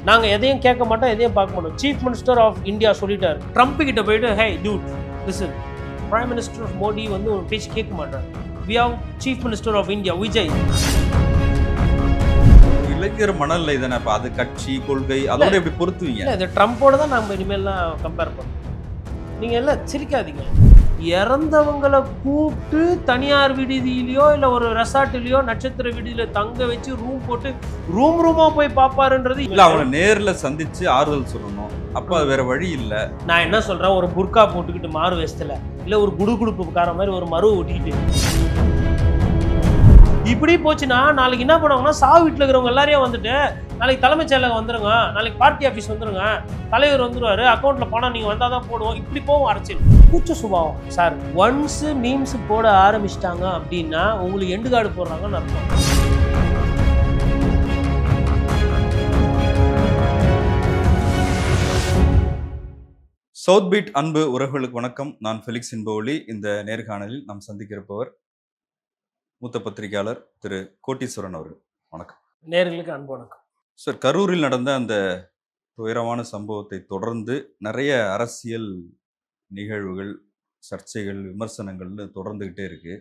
நாங்க எதையும் கேட்க மாட்டோம், எதையும் பார்க்க மாட்டோம். சீஃப் மினிஸ்டர் ஆஃப் இந்தியா சொல்லிட்டாரு. ட்ரம்ப் கிட்ட போயிட்டு hey dude listen, prime minister of Modi வந்து ஒரு பேச்சு கேட்க மாட்டார். We have chief minister of India Vijay. இளைஞர் மனநிலை தானே. அப்ப அது கட்சி கொள்கை அதோட எப்படி பொறுத்துவீங்க? இல்லை, இது ட்ரம்ப்போட தான் நம்ம இனிமேல்லாம் கம்பேர் பண்ணோம். நீங்க எல்லாம் சிரிக்காதீங்க. இறந்தவங்களை கூப்பிட்டு தனியார் விடுதியிலையோ இல்லை ஒரு ரெசார்ட்லையோ நட்சத்திர விடுதியில தங்க வச்சு ரூம் போட்டு ரூமா போய் பார்ப்பாருன்றது இல்ல, அவங்கள நேர்ல சந்திச்சு ஆறுதல் சொல்லணும். அப்ப அது வேற வழி இல்ல. நான் என்ன சொல்றேன், ஒரு புர்கா போட்டுக்கிட்டு மாறு வேஸ்ட்ல இல்லை ஒரு குடுகுடுப்புக்கார மாதிரி ஒரு மருவை ஒட்டிக்கிட்டு இப்படி போச்சுன்னா நாளைக்கு என்ன பண்ணுவாங்கன்னா, சாவு வீட்டில் இருக்கிறவங்க எல்லாரையும் வந்துட்டு நாளைக்கு தலைமைச் செயலகம் வந்துருங்க, நாளைக்கு பார்ட்டி ஆஃபீஸ் வந்துருங்க, தலைவர் வந்துருவாரு, அக்கௌண்ட்ல பணம் நீங்க வந்தால் தான் போடுவோம், இப்படி போவோம் அரசியல். கூச்ச சுபாவம் சார். ஒன்ஸ் மீம்ஸ் போட ஆரம்பிச்சிட்டாங்க அப்படின்னா உங்களுக்கு எண்டு கார்டு போடுறாங்கன்னு அர்த்தம். சவுத் பீட் அன்பு உறவுகளுக்கு வணக்கம். நான் ஃபெலிக்ஸ் இன்போலி. இந்த நேர்காணலில் நாம் சந்திக்கிறப்பவர் மூத்த பத்திரிகையாளர் திரு கோட்டீஸ்வரன் அவர்கள். வணக்கம். நேர்களுக்கு அன்பு வணக்கம் சார். கரூரில் நடந்த அந்த துயரமான சம்பவத்தை தொடர்ந்து நிறைய அரசியல் நிகழ்வுகள், சர்ச்சைகள், விமர்சனங்கள்னு தொடர்ந்துகிட்டே இருக்கு.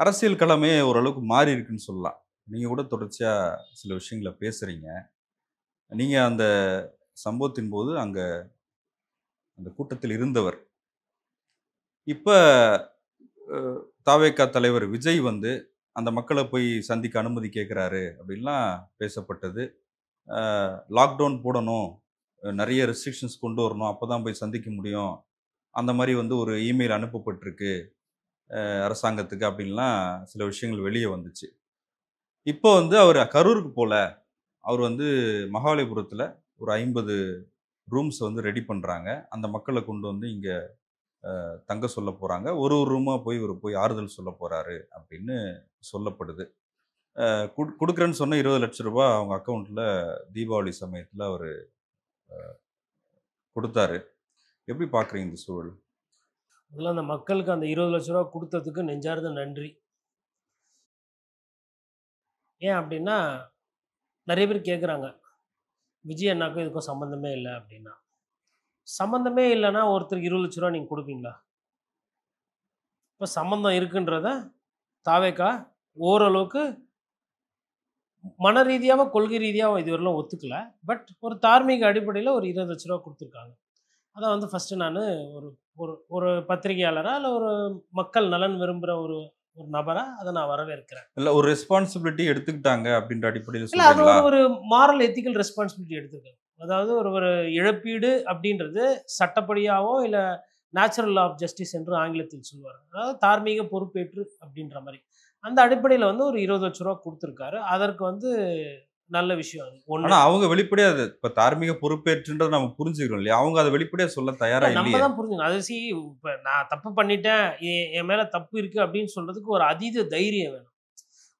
அரசியல் களமே ஓரளவுக்கு மாறி இருக்குன்னு சொல்லலாம். நீங்க கூட தொடர்ச்சியா சில விஷயங்களை பேசுறீங்க. நீங்க அந்த சம்பவத்தின் போது அங்க அந்த கூட்டத்தில் இருந்தவர். இப்ப தாவேகா தலைவர் விஜய் வந்து அந்த மக்களை போய் சந்திக்க அனுமதி கேட்குறாரு அப்படின்லாம் பேசப்பட்டது. லாக்டவுன் போடணும், நிறைய ரெஸ்ட்ரிக்ஷன்ஸ் கொண்டு வரணும், அப்போ தான் போய் சந்திக்க முடியும், அந்த மாதிரி வந்து ஒரு இமெயில் அனுப்பப்பட்டிருக்கு அரசாங்கத்துக்கு அப்படின்லாம் சில விஷயங்கள் வெளியே வந்துச்சு. இப்போ வந்து அவர் கரூருக்கு போல, அவர் வந்து மகாபலிபுரத்தில் ஒரு 50 ரூம்ஸ் வந்து ரெடி பண்ணுறாங்க. அந்த மக்களை கொண்டு வந்து இங்கே தங்க சொல்ல போகிறாங்க. ஒரு ரூமாக போய் ஆறுதல் சொல்ல போகிறாரு அப்படின்னு சொல்லப்படுது. கொடுக்குறேன்னு சொன்ன 20 லட்சம் ரூபாய் அவங்க அக்கௌண்ட்டில் தீபாவளி சமயத்தில் அவர் கொடுத்தாரு. எப்படி பார்க்குறீங்க இந்த சூழல்? அதெல்லாம் அந்த மக்களுக்கு அந்த 20 லட்ச ரூபா கொடுத்ததுக்கு நெஞ்சார்ந்த நன்றி. ஏன் அப்படின்னா, நிறைய பேர் கேட்குறாங்க விஜய் அண்ணாக்கும் இதுக்கும் சம்மந்தமே இல்லை அப்படின்னா. சம்மந்தமே இல்லைன்னா ஒருத்தருக்கு 20 லட்ச ரூபா நீங்கள் கொடுப்பீங்களா? இப்போ சம்மந்தம் இருக்குன்றத தாவேகா ஓரளவுக்கு மன ரீதியாக கொள்கை ரீதியாக இதுவரையிலும் ஒத்துக்கல. பட் ஒரு தார்மீக அடிப்படையில் ஒரு 20 லட்ச ரூபா கொடுத்துருக்காங்க. அதை வந்து ஃபஸ்ட்டு நான் ஒரு ஒரு ஒரு பத்திரிகையாளராக இல்லை ஒரு மக்கள் நலன் விரும்புகிற ஒரு ஒரு நபராக அதை நான் வரவேற்கிறேன். இல்லை, ஒரு ரெஸ்பான்சிபிலிட்டி எடுத்துக்கிட்டாங்க அப்படின்ற அடிப்படையில் இல்லை, அது ஒரு மாரல் எத்திக்கல் ரெஸ்பான்சிபிலிட்டி எடுத்துருக்காங்க. அதாவது ஒரு இழப்பீடு அப்படின்றது சட்டப்படியாவோ இல்லை நேச்சுரல் ஆஃப் ஜஸ்டிஸ் என்று ஆங்கிலத்தில் சொல்லுவார். அதாவது தார்மீக பொறுப்பேற்று அப்படின்ற மாதிரி அந்த அடிப்படையில் வந்து ஒரு 20 லட்ச ரூபா கொடுத்துருக்காரு. அதற்கு வந்து நல்ல விஷயம் அது ஒன்று. ஆனால் அவங்க வெளிப்படையாக இப்போ தார்மீக பொறுப்பேற்றுன்றதை நம்ம புரிஞ்சுக்கிறோம் இல்லையா? அவங்க அதை வெளிப்படையாக சொல்ல தயாராக நம்ம இல்லையா? தான் புரிஞ்சுக்கணும். அது இப்போ நான் தப்பு பண்ணிட்டேன், என் மேலே தப்பு இருக்குது அப்படின்னு சொல்கிறதுக்கு ஒரு அதீத தைரியம் வேணும்.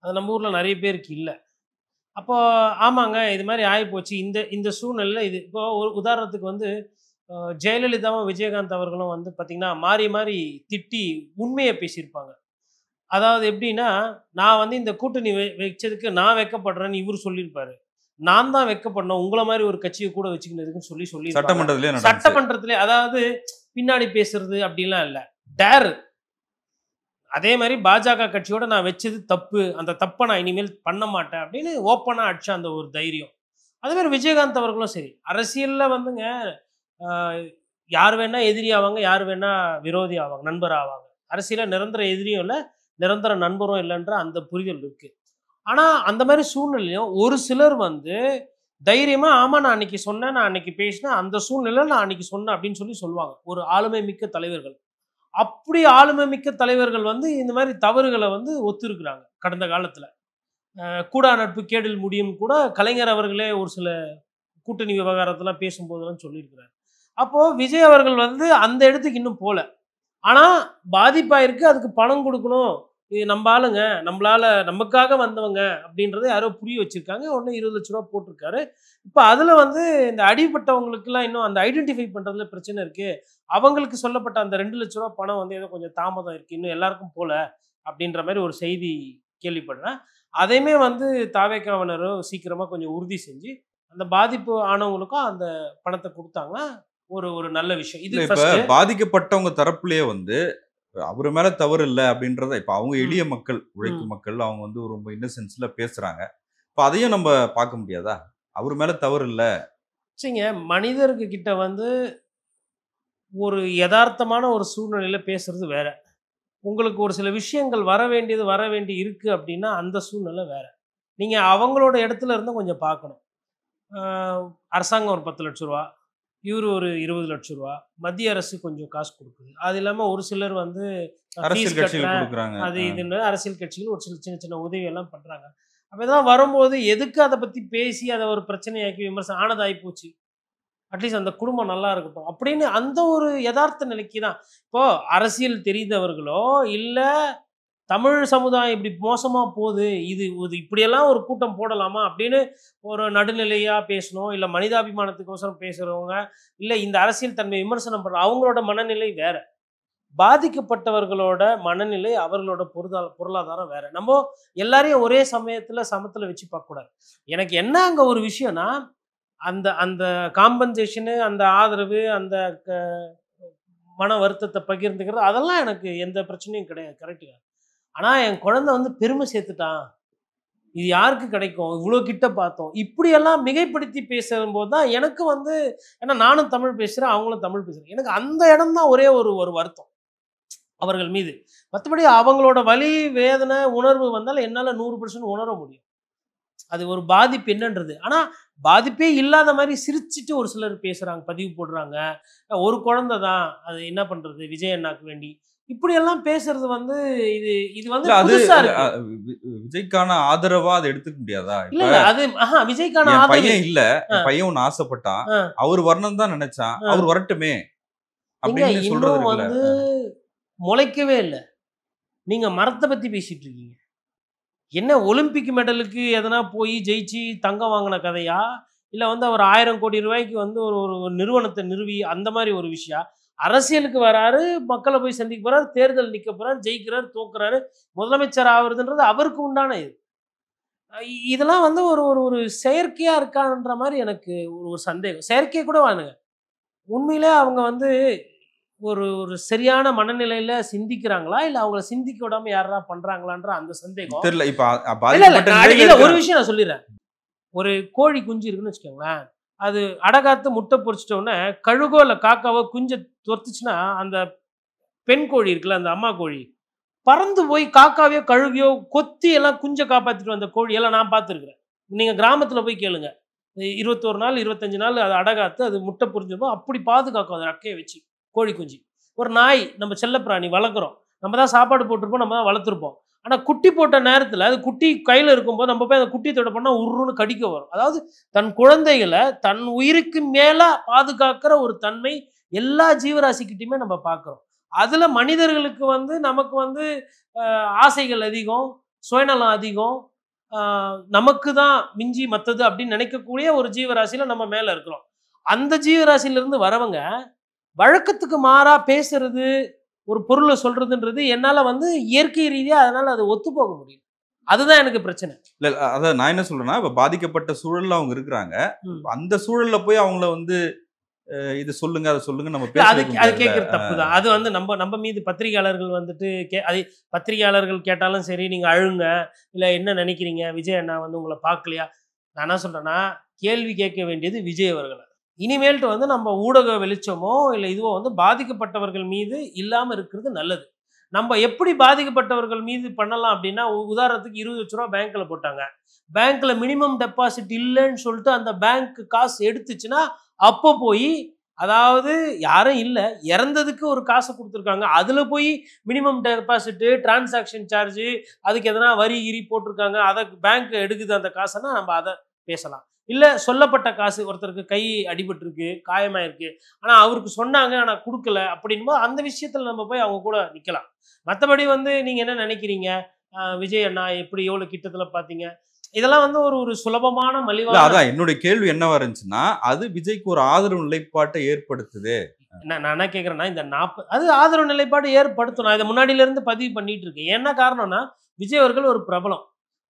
அது நம்ம ஊரில் நிறைய பேருக்கு இல்லை. அப்போ ஆமாங்க இது மாதிரி ஆகிப்போச்சு. இந்த இந்த சூழ்நிலையில் இது இப்போ ஒரு உதாரணத்துக்கு வந்து ஜெயலலிதாவும் விஜயகாந்த் அவர்களும் வந்து பார்த்திங்கன்னா மாறி மாறி திட்டி உண்மையை பேசியிருப்பாங்க. அதாவது எப்படின்னா, நான் வந்து இந்த கூட்டணி வச்சதுக்கு நான் வெட்கப்படுறேன்னு இவர் சொல்லியிருப்பாரு. நான் தான் வெட்கப்படணும், உங்களை மாதிரி ஒரு கட்சியை கூட வச்சுக்கினதுக்குன்னு சொல்லி சட்டமன்றத்திலே அதாவது பின்னாடி பேசுறது அப்படிலாம் இல்லை, டேர். அதே மாதிரி பாஜக கட்சியோட நான் வச்சது தப்பு, அந்த தப்பை நான் இனிமேல் பண்ண மாட்டேன் அப்படின்னு ஓப்பனாக அடிச்ச அந்த ஒரு தைரியம். அதே மாதிரி விஜயகாந்த் அவர்களும் சரி, அரசியலில் வந்துங்க யார் வேணா எதிரி ஆவாங்க, யார் வேணா விரோதி ஆவாங்க, நண்பர் ஆவாங்க. அரசியலில் நிரந்தர எதிரியும் இல்லை, நிரந்தர நண்பரும் இல்லைன்ற அந்த புரிதல் இருக்கு. ஆனால் அந்த மாதிரி சூழ்நிலையும் ஒரு சிலர் வந்து தைரியமாக ஆமாம் நான் அன்னைக்கு சொன்னேன், நான் அன்னைக்கு பேசினேன், அந்த சூழ்நிலையில் நான் அன்னைக்கு சொன்னேன் அப்படின்னு சொல்லுவாங்க. ஒரு ஆளுமை மிக்க தலைவர்கள். அப்படி ஆளுமை மிக்க தலைவர்கள் வந்து இந்த மாதிரி தவறுகளை வந்து ஒத்துருக்குறாங்க கடந்த காலத்தில். கூடா நட்பு கேடில் முடியும் கூட கலைஞர் அவர்களே ஒரு சில கூட்டணி விவகாரத்தெல்லாம் பேசும்போதெல்லாம் சொல்லியிருக்கிறார். அப்போது விஜய் அவர்கள் வந்து அந்த இடத்துக்கு இன்னும் போகல. ஆனால் பாதிப்பாயிருக்கு, அதுக்கு பணம் கொடுக்கணும், இது நம்ம ஆளுங்க, நம்மளால நமக்காக வந்தவங்க அப்படின்றத யாரோ புரிய வச்சிருக்காங்க. உடனே 20 லட்ச ரூபா போட்டிருக்காரு. இப்போ அதில் வந்து இந்த அடிப்பட்டவங்களுக்குலாம் இன்னும் அந்த ஐடென்டிஃபை பண்ணுறதுல பிரச்சனை இருக்குது. அவங்களுக்கு சொல்லப்பட்ட அந்த 2 லட்ச ரூபா பணம் வந்து ஏதோ கொஞ்சம் தாமதம் இருக்குது, இன்னும் எல்லாருக்கும் போல அப்படின்ற மாதிரி ஒரு செய்தி கேள்விப்படுறேன். அதையுமே வந்து தாவேக்காவினரோ சீக்கிரமாக கொஞ்சம் உறுதி செஞ்சு அந்த பாதிப்பு ஆனவங்களுக்கும் அந்த பணத்தை கொடுத்தாங்கன்னா ஒரு ஒரு நல்ல விஷயம். இல்ல இது இப்ப ஃபர்ஸ்ட். பாதிக்கப்பட்டவங்க தரப்புலயே வந்து அவரு மேல தவறு இல்ல அப்படின்றத இப்ப அவங்க ம். எளிய மக்கள், ம். உழைக்கும் மக்கள், அவங்க வந்து ரொம்ப இன்னசென்ஸ்ல பேசுறாங்க. இப்ப அதையும் நம்ம பார்க்க முடியாதா? அவரு மேல தவறு இல்ல. சரிங்க, மனிதர்க கிட்ட வந்து ஒரு எதார்த்தமான ஒரு சூழ்நிலையில பேசுறது வேற. உங்களுக்கு ஒரு சில விஷயங்கள் வர வேண்டியது வர வேண்டி இருக்கு அப்படின்னா, அந்த சூழ்நிலை வேற. நீங்க அவங்களோட இடத்துல இருந்து கொஞ்சம் பார்க்கணும். அ அரசாங்கம் ஒரு ரூ. 10,00,000, இவரு ஒரு ரூ. 20,00,000, மத்திய அரசு கொஞ்சம் காசு குடுக்குது. அது இல்லாம ஒரு சிலர் வந்து அரசியல் ஃபீஸ் கட்சிகள் கட்டுறேன், குடுக்குறாங்க. அது இதுன்னு அரசியல் கட்சிகள் ஒரு சில சின்ன சின்ன உதவியெல்லாம் பண்றாங்க. அப்ப இதெல்லாம் வரும்போது எதுக்கு அத பத்தி பேசி அத ஒரு பிரச்சனையாக்கி விமர்சனம் ஆனது ஆயிப்போச்சு. அட்லீஸ்ட் அந்த குடும்பம் நல்லா இருக்கட்டும் அப்படின்னு அந்த ஒரு யதார்த்த நிலைக்கு தான். இப்போ அரசியல் தெரிந்தவர்களோ, இல்ல தமிழ் சமுதாயம் இப்படி மோசமா போது, இது இது இப்படியெல்லாம் ஒரு கூட்டம் போடலாமா அப்படின்னு ஒரு நடுநிலையா பேசணும். இல்ல மனிதாபிமானத்துக்கோசரம் பேசுறவங்க, இல்ல இந்த அரசியல் தன்மை விமர்சனம் பண்ற அவங்களோட மனநிலை வேற. பாதிக்கப்பட்டவர்களோட மனநிலை, அவர்களோட பொருளாதாரம் வேற. நம்ம எல்லாரையும் ஒரே சமயத்துல சமத்துல வச்சு பார்க்கக்கூடாது. எனக்கு என்ன அங்க ஒரு விஷயம்னா, அந்த அந்த காம்பன்சேஷனு, அந்த ஆதரவு, அந்த க மன வருத்தத்த பகிர்ந்துக்கிறது, அதெல்லாம் எனக்கு எந்த பிரச்சனையும் கிடையாது. கரெக்ட்டுங்க. ஆனா என் குழந்தை வந்து பெருமை சேர்த்துட்டான். இது யாருக்கு கிடைக்கும்? இவ்ளோ கிட்ட பார்த்தோம். இப்படியெல்லாம் மிகைப்படுத்தி பேசும்போது தான் எனக்கு வந்து ஏன்னா நானும் தமிழ் பேசுறேன், அவங்களும் தமிழ் பேசுறாங்க. எனக்கு அந்த இடம் தான் ஒரே ஒரு ஒரு வருத்தம் அவர்கள் மீது. மத்தபடி அவங்களோட வலி, வேதனை, உணர்வு வந்தால் என்னால 100% உணர முடியும். அது ஒரு பாதிப்பு என்னன்றது. ஆனா, பாதிப்பே இல்லாத மாரி சிரிச்சுட்டு ஒரு சிலர் பேசுறாங்க, பதிவு போடுறாங்க. ஒரு குழந்தை தான். அது என்ன பண்றது? விஜய் அண்ணாக்கு வேண்டி. இப்படியெல்லாம் பேசுறது வந்து இது இது வந்து இல்ல அது புதுசா இல்ல இருக்கு. விஜய்க்கான ஆதரவா அத எடுத்துக்க முடியாதா? இல்ல, இப்ப இல்ல. அது விஜய்க்கான என் ஆதரவு. பையன் இல்ல. அ, என் பையன் ஒண்ணு ஆசைப்பட்டான். அ, அவரு வரணும்னு தான் நெனச்சான். அ. அவரு வரட்டுமே! ஏங்க அப்படின்னு சொல்றது இன்னும் இருக்குல்ல. வந்து முளைக்கவே இல்ல. நீங்க மரத்த பத்தி பேசிட்டு இருக்கீங்க. என்ன ஒலிம்பிக் மெடலுக்கு எதனா போய் ஜெயிச்சு தங்கம் வாங்குன கதையா? இல்ல வந்து அவர் 1000,00,00,000 வந்து ஒரு ஒரு நிறுவனத்த நிறுவி அந்த மாரி ஒரு விஷயம். அரசியலுக்கு வராரு, மக்கள போய் சந்திக்க போறாரு, தேர்தல் நிக்க போறாரு, ஜெயிக்கிறாரு, தோக்குறாரு, முதலமைச்சர் ஆவுறதுன்றது அவருக்கு உண்டான இது. இதெல்லாம் வந்து ஒரு ஒரு ஒரு செயற்கையா இருக்கான்ற மாரி எனக்கு ஒரு ஒரு சந்தேகம். செயற்கை கூட வேணாங்க. உண்மையிலே அவங்க வந்து ஒரு ஒரு சரியான மனநிலையில சிந்திக்கிறாங்களா? இல்ல அவங்கள சிந்திக்க விடாம யாரா பண்றாங்களான்ற அந்த சந்தேகம். தெரியல. இப்ப இல்ல, இல்ல. பாதிக்கப்பட்ட நிலையில இல்ல இருக்கிற ஒரு விஷயம் நான் சொல்லிர்றேன். ஒரு கோழி குஞ்சு இருக்குன்னு வச்சுக்கோங்களேன். அது அடகாத்து முட்டை பொரிச்சிட்ட உடனே கழுகோ, இல்ல காக்காவோ குஞ்ச தொரத்துச்சுன்னா, அந்த பெண் கோழி இருக்குல்ல, அந்த அம்மா கோழி, பறந்து போய் காக்காவையோ, கழுகையோ கொத்தி எல்லாம் குஞ்ச காப்பாத்திட்டு வந்த கோழி எல்லாம் நான் பார்த்துருக்கிறேன். நீங்க கிராமத்துல போய் கேளுங்க. 21 நாள், 25 நாள் அது அடகாத்து, அது முட்டை பொரிஞ்சிருக்கும். அப்படி பாதுகாக்கும் அது ரெக்கைய வச்சு, கோழி குஞ்சு. ஒரு நாய், நம்ம செல்லப்பிராணி வளர்க்குறோம். நம்ம தான் சாப்பாடு போட்டிருப்போம், நம்ம தான் வளர்த்துருப்போம். ஆனா குட்டி போட்ட நேரத்துல, அது குட்டி கையில இருக்கும்போது, நம்ம போய் அந்த குட்டிய தொட போனா உர்ருன்னு கடிக்க வரும். அதாவது தன் குழந்தைகள தன் உயிருக்கு மேல பாதுகாக்கிற ஒரு தன்மை எல்லா ஜீவராசிகிட்டயுமே நம்ம பார்க்கிறோம். அதுல மனிதர்களுக்கு வந்து நமக்கு வந்து ஆசைகள் அதிகம், சுயநலம் அதிகம். ஆ நமக்கு தான் மிஞ்சி மத்தது அப்படின்னு நினைக்கக்கூடிய ஒரு ஜீவராசியில நம்ம மேல இருக்கிறோம். அந்த ஜீவராசியிலிருந்து வரவங்க, வழக்கத்துக்கு மாறா பேசுறது, ஒரு பொருள சொல்றதுன்றது என்னால வந்து இயற்கை ரீதியா அதனால அது ஒத்துப்போக முடியல. அதுதான் எனக்கு பிரச்சனை. இல்ல அதான் நான் என்ன சொல்றேன்னா, இப்ப பாதிக்கப்பட்ட சூழல்ல அவங்க இருக்கிறாங்க. ம். அந்த சூழல்ல போய் அவங்கள வந்து இது சொல்லுங்க, அத சொல்லுங்கன்னு நம்ம இல்ல பேச அது வைக்க அது முடியாதுல்ல. கேட்கறது தப்பு தான். அது வந்து நம்ப நம்ப மீது பத்திரிகையாளர்கள் வந்துட்டு அது பத்திரிகையாளர்கள் கேட்டாலும் சரி, நீங்க அழுங்க, இல்ல என்ன நினைக்கிறீங்க? விஜய் அண்ணா வந்து உங்கள பார்க்கலையா? நான் என்ன சொல்றேன்னா, கேள்வி கேட்க வேண்டியது விஜய் அவர்கள. இனிமேல்ட்டு வந்து நம்ம ஊடக வெளிச்சமோ, இல்ல இதுவோ வந்து பாதிக்கப்பட்டவர்கள் மீது இல்லாம இருக்கிறது நல்லது. நம்ப எப்படி பாதிக்கப்பட்டவர்கள் மீது பண்ணலாம் அப்டின்னா, உதாரணத்துக்கு ரூ. 20,00,000 பேங்க்ல போட்டாங்க. பேங்க்ல மினிமம் டெபாசிட் இல்லன்னு சொல்ட்டு அந்த பேங்க் காசு எடுத்துச்சுன்னா, அப்போ போயி அதாவது யாரும் இல்ல. இறந்ததுக்கு ஒரு காச குடுத்துருக்காங்க. அதுல போய் மினிமம் டெபாசிட், டிரான்சாக்ஷன் சார்ஜ் அதுக்கு எதனா வரி கிரி போட்டிருக்காங்க. அத பேங்க் எடுக்குது அந்த காசன்னா, நம்ம அத பேசலாம். இல்ல சொல்லப்பட்ட காசு ஒருத்தருக்கு கை அடிபட்டுருக்கு, காயமாயிருக்கு. ஆனா அவருக்கு சொன்னாங்க, ஆனா குடுக்கல அப்படின்னும்போது, அந்த விஷயத்துல நம்ம போய் அவங்க கூட நிக்கலாம். மத்தபடி வந்து நீங்க என்ன நெனைக்கிறீங்க? விஜய் அண்ணா எப்படி எவ்வளோ கிட்டத்துல பார்த்தீங்க? இதெல்லாம் வந்து ஒரு ஒரு சுலபமான, இல்ல மலிவான அதான் என்னுடைய கேள்வி என்னவா இருந்துச்சுன்னா, அது விஜய்க்கு ஒரு ஆதரவு நிலைப்பாட்ட ஏற்படுத்துது. நான் என்ன கேட்கிறேன்னா, இந்த அது ஆதரவு நிலைப்பாடு ஏற்படுத்தும். நான் இத முன்னாடில இருந்து பதிவு பண்ணிட்டு இருக்கேன். என்ன காரணம்னா, விஜய் அவர்கள் ஒரு பிரபலம்.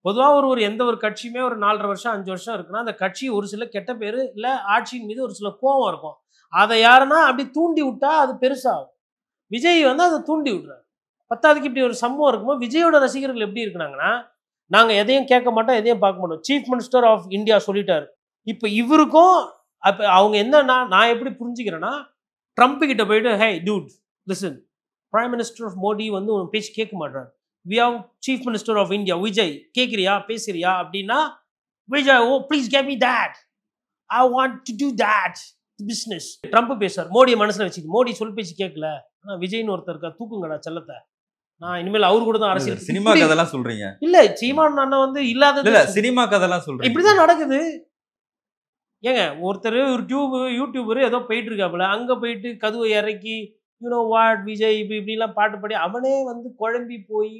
பொதுவாக ஒரு எந்த ஒரு கட்சியுமே ஒரு 4.5 வருஷம் 5 வருஷம் இருக்குன்னா அந்த கட்சி ஒரு சில கெட்ட பேர் இல்லை ஆட்சியின் மீது ஒரு சில கோவம் இருக்கும். அதை யாருன்னா அப்படி தூண்டி விட்டா அது பெருசாகும். விஜய் வந்து அதை தூண்டி விடுறாரு. பத்தாவதுக்கு இப்படி ஒரு சம்பவம் இருக்கும்போது விஜயோட ரசிகர்கள் எப்படி இருக்கிறாங்கன்னா, நாங்கள் எதையும் கேட்க மாட்டோம், எதையும் பார்க்க மாட்டோம். சீஃப் மினிஸ்டர் ஆஃப் இந்தியா சொல்லிட்டாரு. இப்போ இவருக்கும் அப்போ அவங்க என்னன்னா, நான் எப்படி புரிஞ்சுக்கிறேன்னா, ட்ரம்ப் கிட்ட போயிட்டு hey dude listen, prime minister of Modi வந்து உன் பேச்சு கேட்க மாட்டாரு. We have chief minister of India Vijay, கேட்குறியா பேசுறியா அப்படின்னா, Vijay oh please get me that, I want to do that business. Trump பேசுறார், மோடியை மனசில் வச்சுக்கு, மோடி சொல் பேச்சு கேட்கல, ஆனால் விஜய்னு ஒருத்தர் இருக்கா, தூக்குங்கடா செல்லத்தை, நான் இனிமேல் அவரு கூட தான் அரசியல். சினிமா கதெல்லாம் சொல்றீங்க இல்ல சீமான் அண்ணன் வந்து இல்லாத இல்ல சினிமா கதெல்லாம் சொல்றீங்க. இப்படிதான் நடக்குது. ஏங்க ஒருத்தர் ஒரு யூடியூபர் ஏதோ போயிட்டு இருக்காப்புல, அங்க போயிட்டு கதுவை இறக்கி யூனோ வாட் விஜய் இப்படி இப்படிலாம் பாட்டு பாடி அவனே வந்து குழம்பி போய்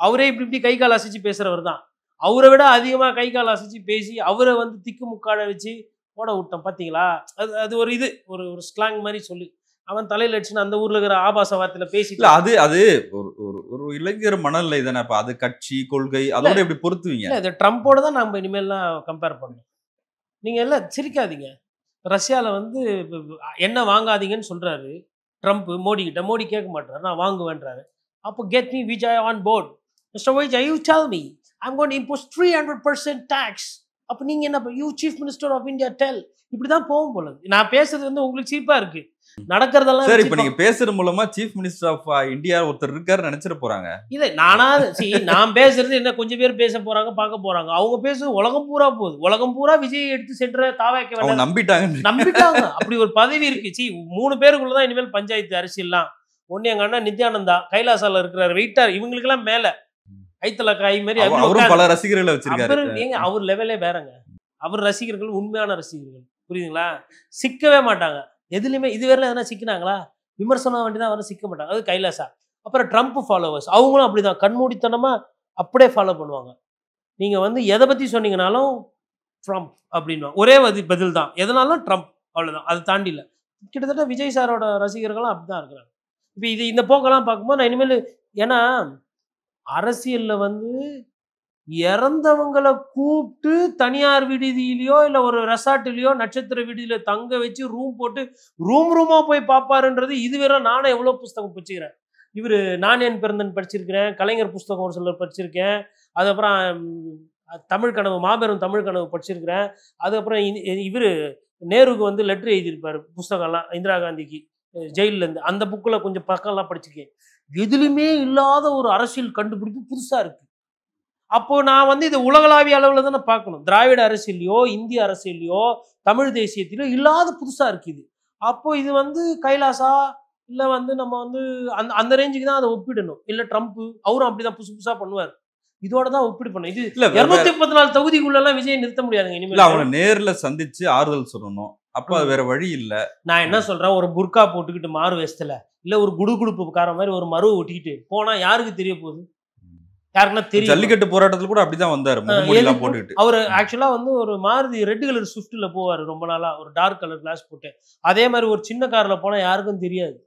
அவரே இப்படி இப்படி கை கால் அசைச்சு பேசுறவர் தான். அவரை விட அதிகமாக கை கால் அசைச்சு பேசி அவரை வந்து திக்கு முக்காட வச்சு ஓட விட்டோம் பார்த்தீங்களா. அது அது ஒரு இது ஒரு ஒரு ஸ்லாங் மாதிரி சொல்லி அவன் தலையில் அடிச்சுன்னு அந்த ஊர்ல இருக்கிற ஆபாச வார்த்தையில பேசி அது அது ஒரு ஒரு ஒரு இளைஞர் மனநிலை தானே. அப்ப அது கட்சி கொள்கை அதோட எப்படி பொறுத்துவீங்க? இது ட்ரம்ப்போட தான் நம்ம இனிமேல்லாம் கம்பேர் பண்ணணும். நீங்க எல்லாம் சிரிக்காதீங்க. ரஷ்யாவில் வந்து என்ன வாங்காதீங்கன்னு சொல்றாரு ட்ரம்ப் மோடி கிட்ட. மோடி கேட்க மாட்டாரு, நான் வாங்குவேன்றாரு. அப்போ get me Vijay on board. Mister Vijay you tell me I am going to impose 300% tax. அப்போ நீங்க என்ன you chief minister of India tell. இப்படிதான் போகும் போல. நான் பேசுறது வந்து உங்களுக்கு சீப்பா இருக்கு, நடக்கிறதெல்லாம் சரி. இப்ப நீங்க பேசுறது மூலமா சீஃப் மினிஸ்டர் ஆஃப் இந்தியா ஒருத்தர் இருக்காரு நினைச்சிட போறாங்க. இதை நானா நான் பேசுறது என்ன கொஞ்சம் பேர் பேச போறாங்க பார்க்க போறாங்க. அவங்க பேசுறது உலகம் பூரா போகுது. உலகம் பூரா விஜய் எடுத்து சென்ற தாவாக்க அவங்க நம்பிட்டாங்க. அப்படி ஒரு பதவி இருக்கு. 3 பேருக்குள்ளதான் இனிமேல் பஞ்சாயத்து அரசியல்லாம். ஒன்னு எங்க அண்ணா நித்யானந்தா கைலாசால இருக்கிறாரு, வெயிட்டார். இவங்களுக்கு எல்லாம் மேல ஐத்தல காய் மாதிரி அவரும் பல ரசிகர்களை வச்சிருக்காரு. ஏங்க அவர் லெவலே வேறங்க. அவர் ரசிகர்கள் உண்மையான ரசிகர்கள், புரியுதுங்களா? சிக்கவே மாட்டாங்க எதுலையுமே. இதுவரையில எதனா சிக்கினாங்களா? விமர்சனம் வேண்டிதான் வர சிக்க மாட்டாங்க. அது கைலாசா. அப்புறம் ட்ரம்ப் ஃபாலோவர்ஸ் அவங்களும் அப்படிதான் கண்மூடித்தனமா அப்படியே ஃபாலோ பண்ணுவாங்க. நீங்க வந்து எதை பத்தி சொன்னீங்கனாலும் ட்ரம்ப் அப்படின்னு ஒரே பதில் தான், எதனாலும் ட்ரம்ப், அவ்வளவுதான். அது தாண்டி இல்லை. கிட்டத்தட்ட விஜய் சாரோட ரசிகர்களும் அப்படிதான் இருக்கிறாங்க. இப்போ இது இந்த போக்கெல்லாம் பார்க்கும்போது நான் இனிமேல், ஏன்னா அரசியல்ல வந்து இறந்தவங்களை கூப்பிட்டு தனியார் விடுதியிலையோ இல்லை ஒரு ரெசார்ட்லையோ நட்சத்திர விடுதியில தங்க வச்சு ரூம் போட்டு ரூமா போய் பார்ப்பாருன்றது இதுவரை நானே எவ்வளோ புஸ்தகம் படிச்சுக்கிறேன். இவர் நான் என் பிறந்தன் படிச்சிருக்கிறேன், கலைஞர் புஸ்தகம் ஒரு சிலர் படிச்சிருக்கேன், அதுக்கப்புறம் தமிழ் கனவு மாபெரும் தமிழ் கனவு படிச்சிருக்கிறேன். அதுக்கப்புறம் இவர் நேருக்கு வந்து லெட்ரு எழுதியிருப்பார் புஸ்தகம்லாம் இந்திரா காந்திக்கு ஜெயிலேருந்து. அந்த புக்கில் கொஞ்சம் பக்கம்லாம் படிச்சிருக்கேன். எதுலையுமே இல்லாத ஒரு அரசியல் கண்டுபிடிப்பு புதுசாக இருக்குது. அப்போ நான் வந்து இது உலகளாவிய அளவில் தானே பார்க்கணும். திராவிட அரசியலையோ இந்திய அரசியலையோ தமிழ் தேசியத்திலோ இல்லாத புதுசாக இருக்குது. அப்போ இது வந்து கைலாசா இல்லை வந்து நம்ம வந்து அந்த அந்த ரேஞ்சுக்கு தான் அதை ஒப்பிடணும். இல்லை ட்ரம்ப் அவரும் அப்படிதான் புதுசு புதுசாக பண்ணுவார். இதோட தான் ஒப்பிடு பண்ணணும். இது 234 தொகுதிக்குள்ளெல்லாம் விஜய் நிறுத்த முடியாதுங்க. இனிமேல் அவனை நேர்ல சந்திச்சு ஆறுதல் சொல்லணும். அப்ப அது வேற வழி இல்ல. நான் என்ன சொல்றேன், ஒரு புர்கா போட்டுக்கிட்டு மாறு வேஸ்ட்ல இல்ல ஒரு குடுகுடுப்புக்கார மாதிரி ஒரு மருவை ஒட்டிக்கிட்டு போனா யாருக்கு தெரிய போகுது? யாருக்குன்னா தெரியும். ஜல்லிக்கட்டு போராட்டத்துல கூட அப்படிதான் வந்தாரு, முகமூடிலாம் போட்டுக்கிட்டு. அவர் ஆக்சுவலா வந்து ஒரு மாருதி ரெட் கலர் ஸ்விஃப்ட்ல போவாரு ரொம்ப நாளா, ஒரு டார்க் கலர் கிளாஸ் போட்டு. அதே மாதிரி ஒரு சின்ன கார்ல போனா யாருக்கும் தெரியாது.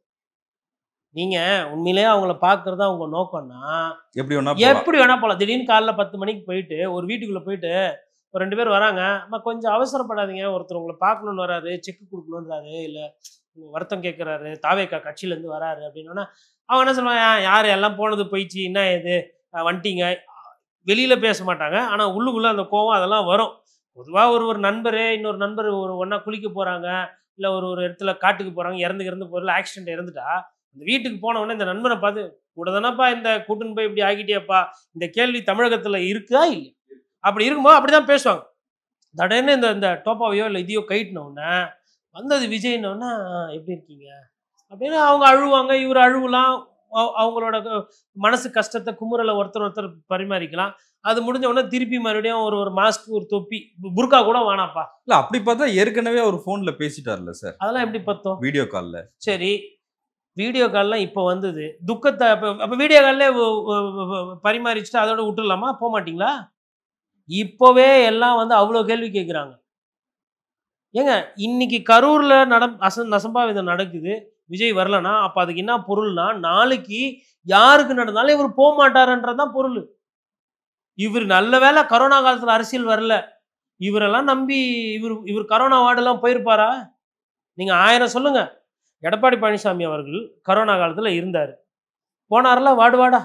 நீங்க உண்மையிலேயே அவங்கள பாக்குறதா உங்க நோக்கம்னா எப்படி வேணா போலாம். திடீர்னு காலைல 10 மணிக்கு போயிட்டு ஒரு வீட்டுக்குள்ள போயிட்டு ஒரு 2 பேர் வராங்க, அம்மா கொஞ்சம் அவசரப்படாதீங்க, ஒருத்தர் உங்களை பார்க்கணும்னு வராரு, செக் கொடுக்கணுன்றாரு, இல்லை வருத்தம் கேட்குறாரு, தாவேக்கா கட்சியிலேருந்து வராரு அப்படின்னா அவங்க என்ன சொல்லுவாங்க, யார் எல்லாம் போனது போயிடுச்சு, என்ன இது வந்துட்டீங்க. வெளியில் பேச மாட்டாங்க, ஆனால் உள்ளுக்குள்ளே அந்த கோவம் அதெல்லாம் வரும். பொதுவாக ஒரு நண்பர் இன்னொரு நண்பர் ஒரு ஒன்றா குளிக்க போகிறாங்க, இல்லை ஒரு இடத்துல காட்டுக்கு போகிறாங்க, இறந்து போகிறல ஆக்சிடென்ட் இறந்துட்டா அந்த வீட்டுக்கு போனவொடனே இந்த நண்பனை பார்த்து கூட தானப்பா இந்த கூட்டுன்னு போய் இப்படி ஆகிட்டியாப்பா, இந்த கேள்வி தமிழகத்தில் இருக்குதா இல்லை? அப்படி இருக்கும்போது அப்படி தான் பேசுவாங்க. தடன்னு இந்த டோப்பாவையோ இல்லை இதையோ கைட்டினோடனே வந்தது விஜய்னோடனே எப்படி இருக்கீங்க அப்படின்னு அவங்க அழுவாங்க. இவர் அழுவலாம், அவங்களோட மனசு கஷ்டத்தை குமுறலை ஒருத்தர் பரிமாறிக்கலாம். அது முடிஞ்ச உடனே திருப்பி மறுபடியும் ஒரு மாஸ்க் ஒரு தொப்பி புர்கா கூட வேணாப்பா. இல்லை அப்படி பார்த்தா ஏற்கனவே அவர் ஃபோனில் பேசிட்டார்ல சார், அதெல்லாம் எப்படி பார்த்தோம் வீடியோ காலில். சரி வீடியோ கால்லாம் இப்போ வந்தது, துக்கத்தை அப்போ வீடியோ காலிலே பரிமாறிச்சுட்டு அதோட விட்டுடலாமா? போக மாட்டிங்களா? இப்போவே எல்லாம் வந்து அவ்வளோ கேள்வி கேட்குறாங்க. ஏங்க இன்னைக்கு கரூரில் நசம்பாவிதம் நடக்குது, விஜய் வரலன்னா அப்போ அதுக்கு என்ன பொருள்னா நாளைக்கு யாருக்கு நடந்தாலும் இவர் போக மாட்டாருன்றதான் பொருள். இவர் நல்ல வேளை கொரோனா காலத்துல அரசியல் வரல. இவரெல்லாம் நம்பி இவர் கொரோனா வார்டெல்லாம் போயிருப்பாரா? நீங்க 1000 சொல்லுங்க. எடப்பாடி பழனிசாமி அவர்கள் கொரோனா காலத்துல இருந்தாரு. போனார்ல வார்டு வார்டா.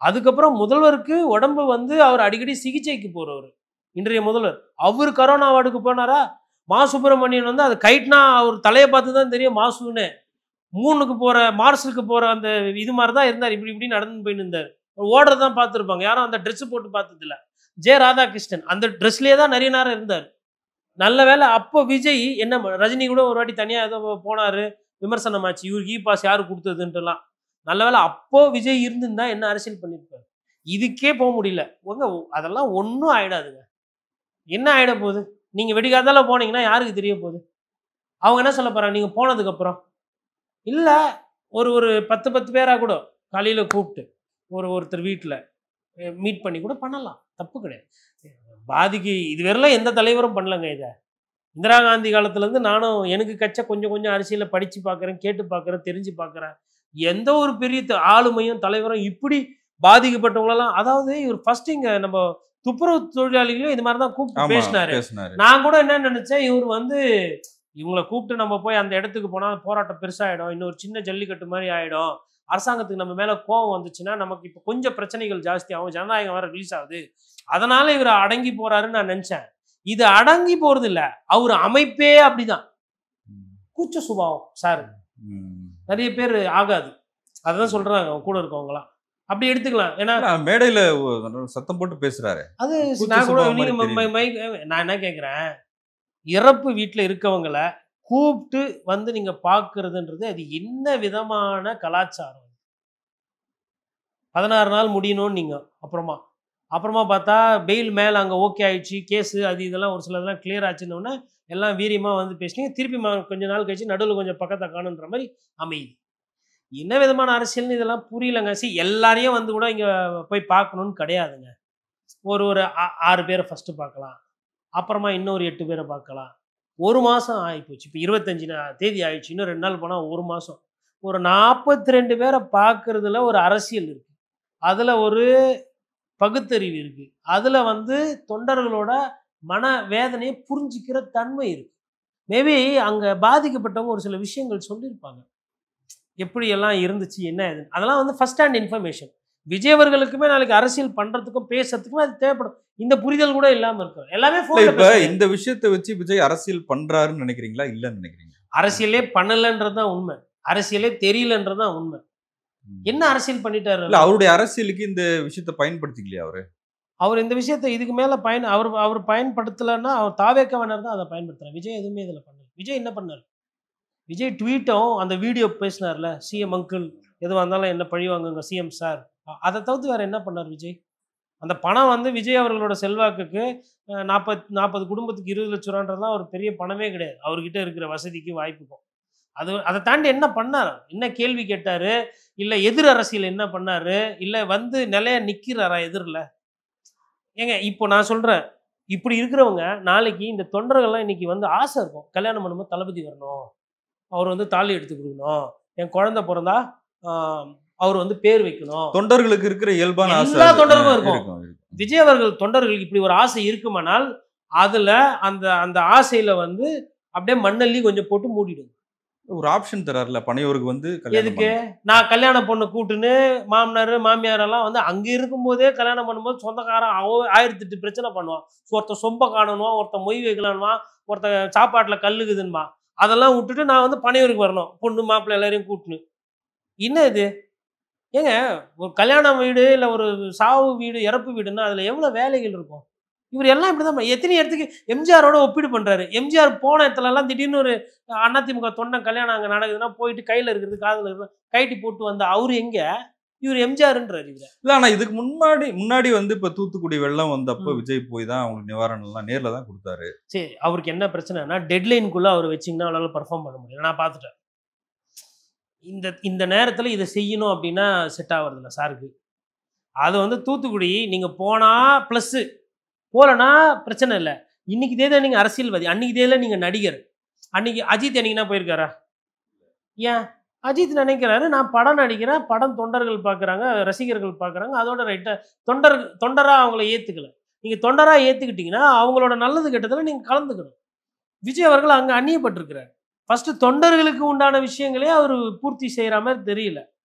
அதுக்கப்புறம் முதல்வருக்கு உடம்பு வந்து அவர் அடிக்கடி சிகிச்சைக்கு போறவரு. இன்றைய முதல்வர். அவரு கொரோனா வார்டுக்கு போனாரா? மா சுப்பிரமணியன் வந்து அத கைட்னா அவர் தலைய பார்த்து தான் தெரியும் மாசுன்னு. மூணுக்கு போற மார்ஸுக்கு போற அந்த இது மாரி தான் இருந்தாரு. இப்படி இப்படி நடந்து போயின்னு இருந்தாரு. ஓடுறத தான் பார்த்துருப்பாங்க. யாரும் அந்த ட்ரெஸ் போட்டு பார்த்ததில்ல. ஜெ. ராதாகிருஷ்ணன் அந்த ட்ரெஸ்லயே தான் நெறைய நேரம் இருந்தாரு. நல்ல வேளை அப்போ விஜய் என்ன ரஜினி கூட ஒரு வாட்டி தனியா ஏதோ போனாரு. விமர்சனம் ஆச்சு. இவருக்கு பாஸ் யாரு குடுத்ததுன்ட்டுலாம். நல்ல வேளை அப்போ விஜய் இருந்திருந்தா என்ன அரசியல் பண்ணியிருப்பாரு. இதுக்கே போ முடியல. அதெல்லாம் ஒண்ணும் ஆயிடாதுங்க. என்ன ஆயிட போகுது? நீங்க வெடிகாத்தால போனீங்கன்னா யாருக்கு தெரிய போகுது? அவங்க என்ன சொல்ல போறாங்க நீங்க போனதுக்கு அப்புறம்? இல்ல ஒரு 10 பேரா கூட காலையில கூப்பிட்டு ஒருத்தர் வீட்ல மீட் பண்ணி கூட பண்ணலாம். தப்பு கிடையாது. இதுவரையிலும் எந்த தலைவரும் பண்ணலங்க இத. இந்திரா காந்தி காலத்துலேருந்து நானும் எனக்கு கச்ச கொஞ்சம் கொஞ்சம் அரசியல படிச்சு பார்க்குறேன், கேட்டு பார்க்குறேன், தெரிஞ்சு பார்க்குறேன். எந்த ஒரு பெரிய ஆளுமையும், தலைவரும் இப்படி பாதிக்கப்பட்டவங்களெல்லாம் அதாவது இவர் ஃபர்ஸ்ட் இங்க நம்ம துப்புரவு தொழிலாளிகளையும் இது மாரி தான் கூப்பிட்டு பேசினாரு. நான் கூட என்ன நினைச்சேன், இவர் வந்து இவங்கள கூப்பிட்டு நம்ம போய் அந்த இடத்துக்கு போனா போராட்டம் பெருசாயிடும். இன்னொரு சின்ன ஜல்லிக்கட்டு மாரி ஆயிடும். அரசாங்கத்துக்கு நம்ம மேல கோவம் வந்துச்சுன்னா, நமக்கு இப்ப கொஞ்சம் பிரச்சனைகள் ஜாஸ்தியாகும். ஜனநாயகம் வேற ரிலீஸ் ஆகுது. அதனால இவர் அடங்கி போறாருன்னு நான் நினைச்சேன். இது அடங்கி போறது இல்ல. அவர் அமைப்பே அப்படிதான். கூச்ச சுபாவம் சார். நிறைய பேர் ஆகாது. அதான் சொல்றாங்க கூட இருக்கவங்களாம். அப்படி எடுத்துக்கலாம். ஏன்னா மேடையில சத்தம் போட்டு பேசுறாரு. அது நான் கூட நான் என்ன கேட்கிறேன், இறப்பு வீட்டுல இருக்கவங்கள கூப்பிட்டு வந்து நீங்க பாக்குறதுன்றது அது என்ன விதமான கலாச்சாரம்? 16 நாள் முடியணும்னு நீங்க அப்புறமா பார்த்தா பெயில் மேல அங்க ஓகே ஆயிடுச்சு, கேஸ் அது இதெல்லாம் ஒரு சிலதெல்லாம் கிளியர் ஆச்சுன்னொன்னே எல்லாம் வீரியமா வந்து பேசினீங்க. திருப்பி கொஞ்ச நாள் கழிச்சு நடுவில் கொஞ்சம் பக்கத்தை காணுன்ற மாதிரி அமையுது. என்ன விதமான அரசியல்னு இதெல்லாம் புரியலங்க. எல்லாரையும் வந்து கூட இங்க போய் பார்க்கணும்னு கிடையாதுங்க. ஒரு 6 பேரை ஃபர்ஸ்ட் பார்க்கலாம். அப்புறமா இன்னொரு 8 பேரை பார்க்கலாம். 1 மாசம் ஆயிப்போச்சு. இப்போ 25 தேதி ஆயிடுச்சு. இன்னும் 2 நாள் போனா 1 மாசம். ஒரு 42 பேரை பார்க்கறதுல ஒரு அரசியல் இருக்கு. அதுல ஒரு பகுத்தறிவு இருக்கு. அதுல வந்து தொண்டர்களோட மன வேதனையை புரிஞ்சுக்கிற தன்மை இருக்கு. மேபி அங்க பாதிக்கப்பட்டவங்க ஒரு சில விஷயங்கள் சொல்லியிருப்பாங்க. எப்படி எல்லாம் இருந்துச்சு, என்ன இது அதெல்லாம் வந்து ஃபர்ஸ்ட் ஹேண்ட் இன்ஃபர்மேஷன். விஜய் அவர்களுக்குமே நாளைக்கு அரசியல் பண்றதுக்கும் பேசுறதுக்கும் அது தேவைப்படும். இந்த புரிதல் கூட இல்லாம இருக்கும். எல்லாமே இப்ப இந்த விஷயத்தை வச்சு விஜய் அரசியல் பண்றாருன்னு நினைக்கிறீங்களா இல்லன்னு நினைக்கிறீங்களா? அரசியலே பண்ணலன்றதுதான் உண்மை. அரசியலே தெரியலன்றதுதான் உண்மை. என்ன அரசியல் பண்ணிட்டாரு? அவருடைய அரசியலுக்கு இந்த விஷயத்தை பயன்படுத்திக்கலையா அவர் இந்த விஷயத்தை இதுக்கு மேல அவர் பயன்படுத்தலைன்னா அவர் தாவேக்கவனர் தான் அதை பயன்படுத்துறாரு. விஜய் எதுவுமே இதுல பண்ணல. விஜய் என்ன பண்ணாரு? விஜய் ட்வீட்டும் அந்த வீடியோ பேசினார்ல, சிஎம் அங்கிள் எதுவாக இருந்தாலும் என்ன பழிவாங்குங்க சிஎம் சார், அதை தவிர்த்து வேற என்ன பண்ணார் விஜய்? அந்த பணம் வந்து விஜய் அவர்களோட செல்வாக்குக்கு 40 குடும்பத்துக்கு 20 லட்ச ரூபான்றதுலாம் ஒரு பெரிய பணமே கிடையாது. அவர்கிட்ட இருக்கிற வசதிக்கு வாய்ப்புக்கும். அதை தாண்டி என்ன பண்ணார்? என்ன கேள்வி கேட்டாரு? இல்லை எதிர் அரசியல் என்ன பண்ணாரு? இல்லை வந்து நிலையா நிற்கிறாரா எதிரில்? ஏங்க இப்போ நான் சொல்கிறேன், இப்படி இருக்கிறவங்க நாளைக்கு இந்த தொண்டர்கள்லாம் இன்னைக்கு வந்து ஆசை இருக்கும், கல்யாணம் பண்ணும்போது தளபதி வரணும், அவர் வந்து தாலி எடுத்து கொடுக்கணும், என் குழந்தை பிறந்தா அவர் வந்து பேர் வைக்கணும். தொண்டர்களுக்கு இருக்கிற இயல்பான ஆசை எல்லா தொண்டர்களும் இருக்கும். விஜய் அவர்கள் தொண்டர்களுக்கு இப்படி ஒரு ஆசை இருக்குமானால் அதுல அந்த ஆசையில வந்து அப்படியே மண்ணள்ளி கொஞ்சம் போட்டு மூடிடும். ஒரு ஆப்ஷன் தராருல பனையூருக்கு வந்து எதுக்கு? நான் கல்யாண பொண்ணு கூட்டுன்னு மாமனார் மாமியார் எல்லாம் வந்து அங்க இருக்கும் போதே கல்யாணம் பண்ணும்போது சொந்தக்காரன் 1008 பிரச்சனை பண்ணுவான். ஒருத்தன் சொம்ப காணணுவான், ஒருத்தன் மொய் வைக்கலான்வான், ஒருத்தன் சாப்பாட்டுல கல்லுக்குதுன்மா. அதெல்லாம் விட்டுட்டு நான் வந்து பனையூருக்கு வரணும், பொண்ணு மாப்பிள்ளை எல்லாரையும் கூட்டுன்னு. என்ன இது? ஏங்க ஒரு கல்யாண வீடு இல்லை ஒரு சாவு வீடு இறப்பு வீடுன்னா அதில் எவ்வளோ வேலைகள் இருக்கும்? இவர் எல்லாம் இப்படி தான் எத்தனை இடத்துக்கு எம்ஜிஆரோட ஒப்பீடு பண்ணுறாரு. எம்ஜிஆர் போன இடத்துலலாம் திடீர்னு ஒரு அதிமுக தொண்டன் கல்யாணம் அங்கே நடக்குதுன்னா போயிட்டு கையில் இருக்கிறது காதில் இருக்கிறது கைட்டி போட்டு வந்த அவர் எங்கே? இவர் எம்ஜிஆர்ன்றார். இவர் இல்லை. ஆனால் இதுக்கு முன்னாடி வந்து இப்போ தூத்துக்குடி வெள்ளம் வந்தப்போ விஜய் போய் தான் அவங்களுக்கு நிவாரணம்லாம் நேரில் தான் கொடுத்தாரு. சரி, அவருக்கு என்ன பிரச்சனைனா டெட்லைனுக்குள்ளே அவர் வச்சிங்கன்னா அவரால் பர்ஃபார்ம் பண்ண முடியல. நான் பார்த்துட்டேன். இந்த நேரத்தில் இதை செய்யணும் அப்படின்னா செட் ஆகுறதில்ல சாருக்கு. அது வந்து தூத்துக்குடி நீங்கள் போனால் ப்ளஸ்ஸு, போகலன்னா பிரச்சனை இல்லை. இன்னைக்கு தேதியில் நீங்கள் அரசியல்வாதி, அன்னைக்கு தேதியில் நீங்கள் நடிகர். அன்னைக்கு அஜித் என்னைக்குன்னா போயிருக்காரா? ஏன் அஜித் நினைக்கிறாரு நான் படம் நடிக்கிறேன், படம் தொண்டர்கள் பார்க்குறாங்க, ரசிகர்கள் பார்க்குறாங்க, அதோட ரைட்டா தொண்டரா அவங்கள ஏத்துக்கல. நீங்க தொண்டரா ஏத்துக்கிட்டீங்கன்னா அவங்களோட நல்லது கெட்டதுல நீங்க கலந்துக்கணும். விஜய் அவர்கள் அங்க அந்நியப்பட்டிருக்கிறார். ஃபர்ஸ்ட் தொண்டர்களுக்கு உண்டான விஷயங்களே அவர் பூர்த்தி செய்யற மாதிரி தெரியல.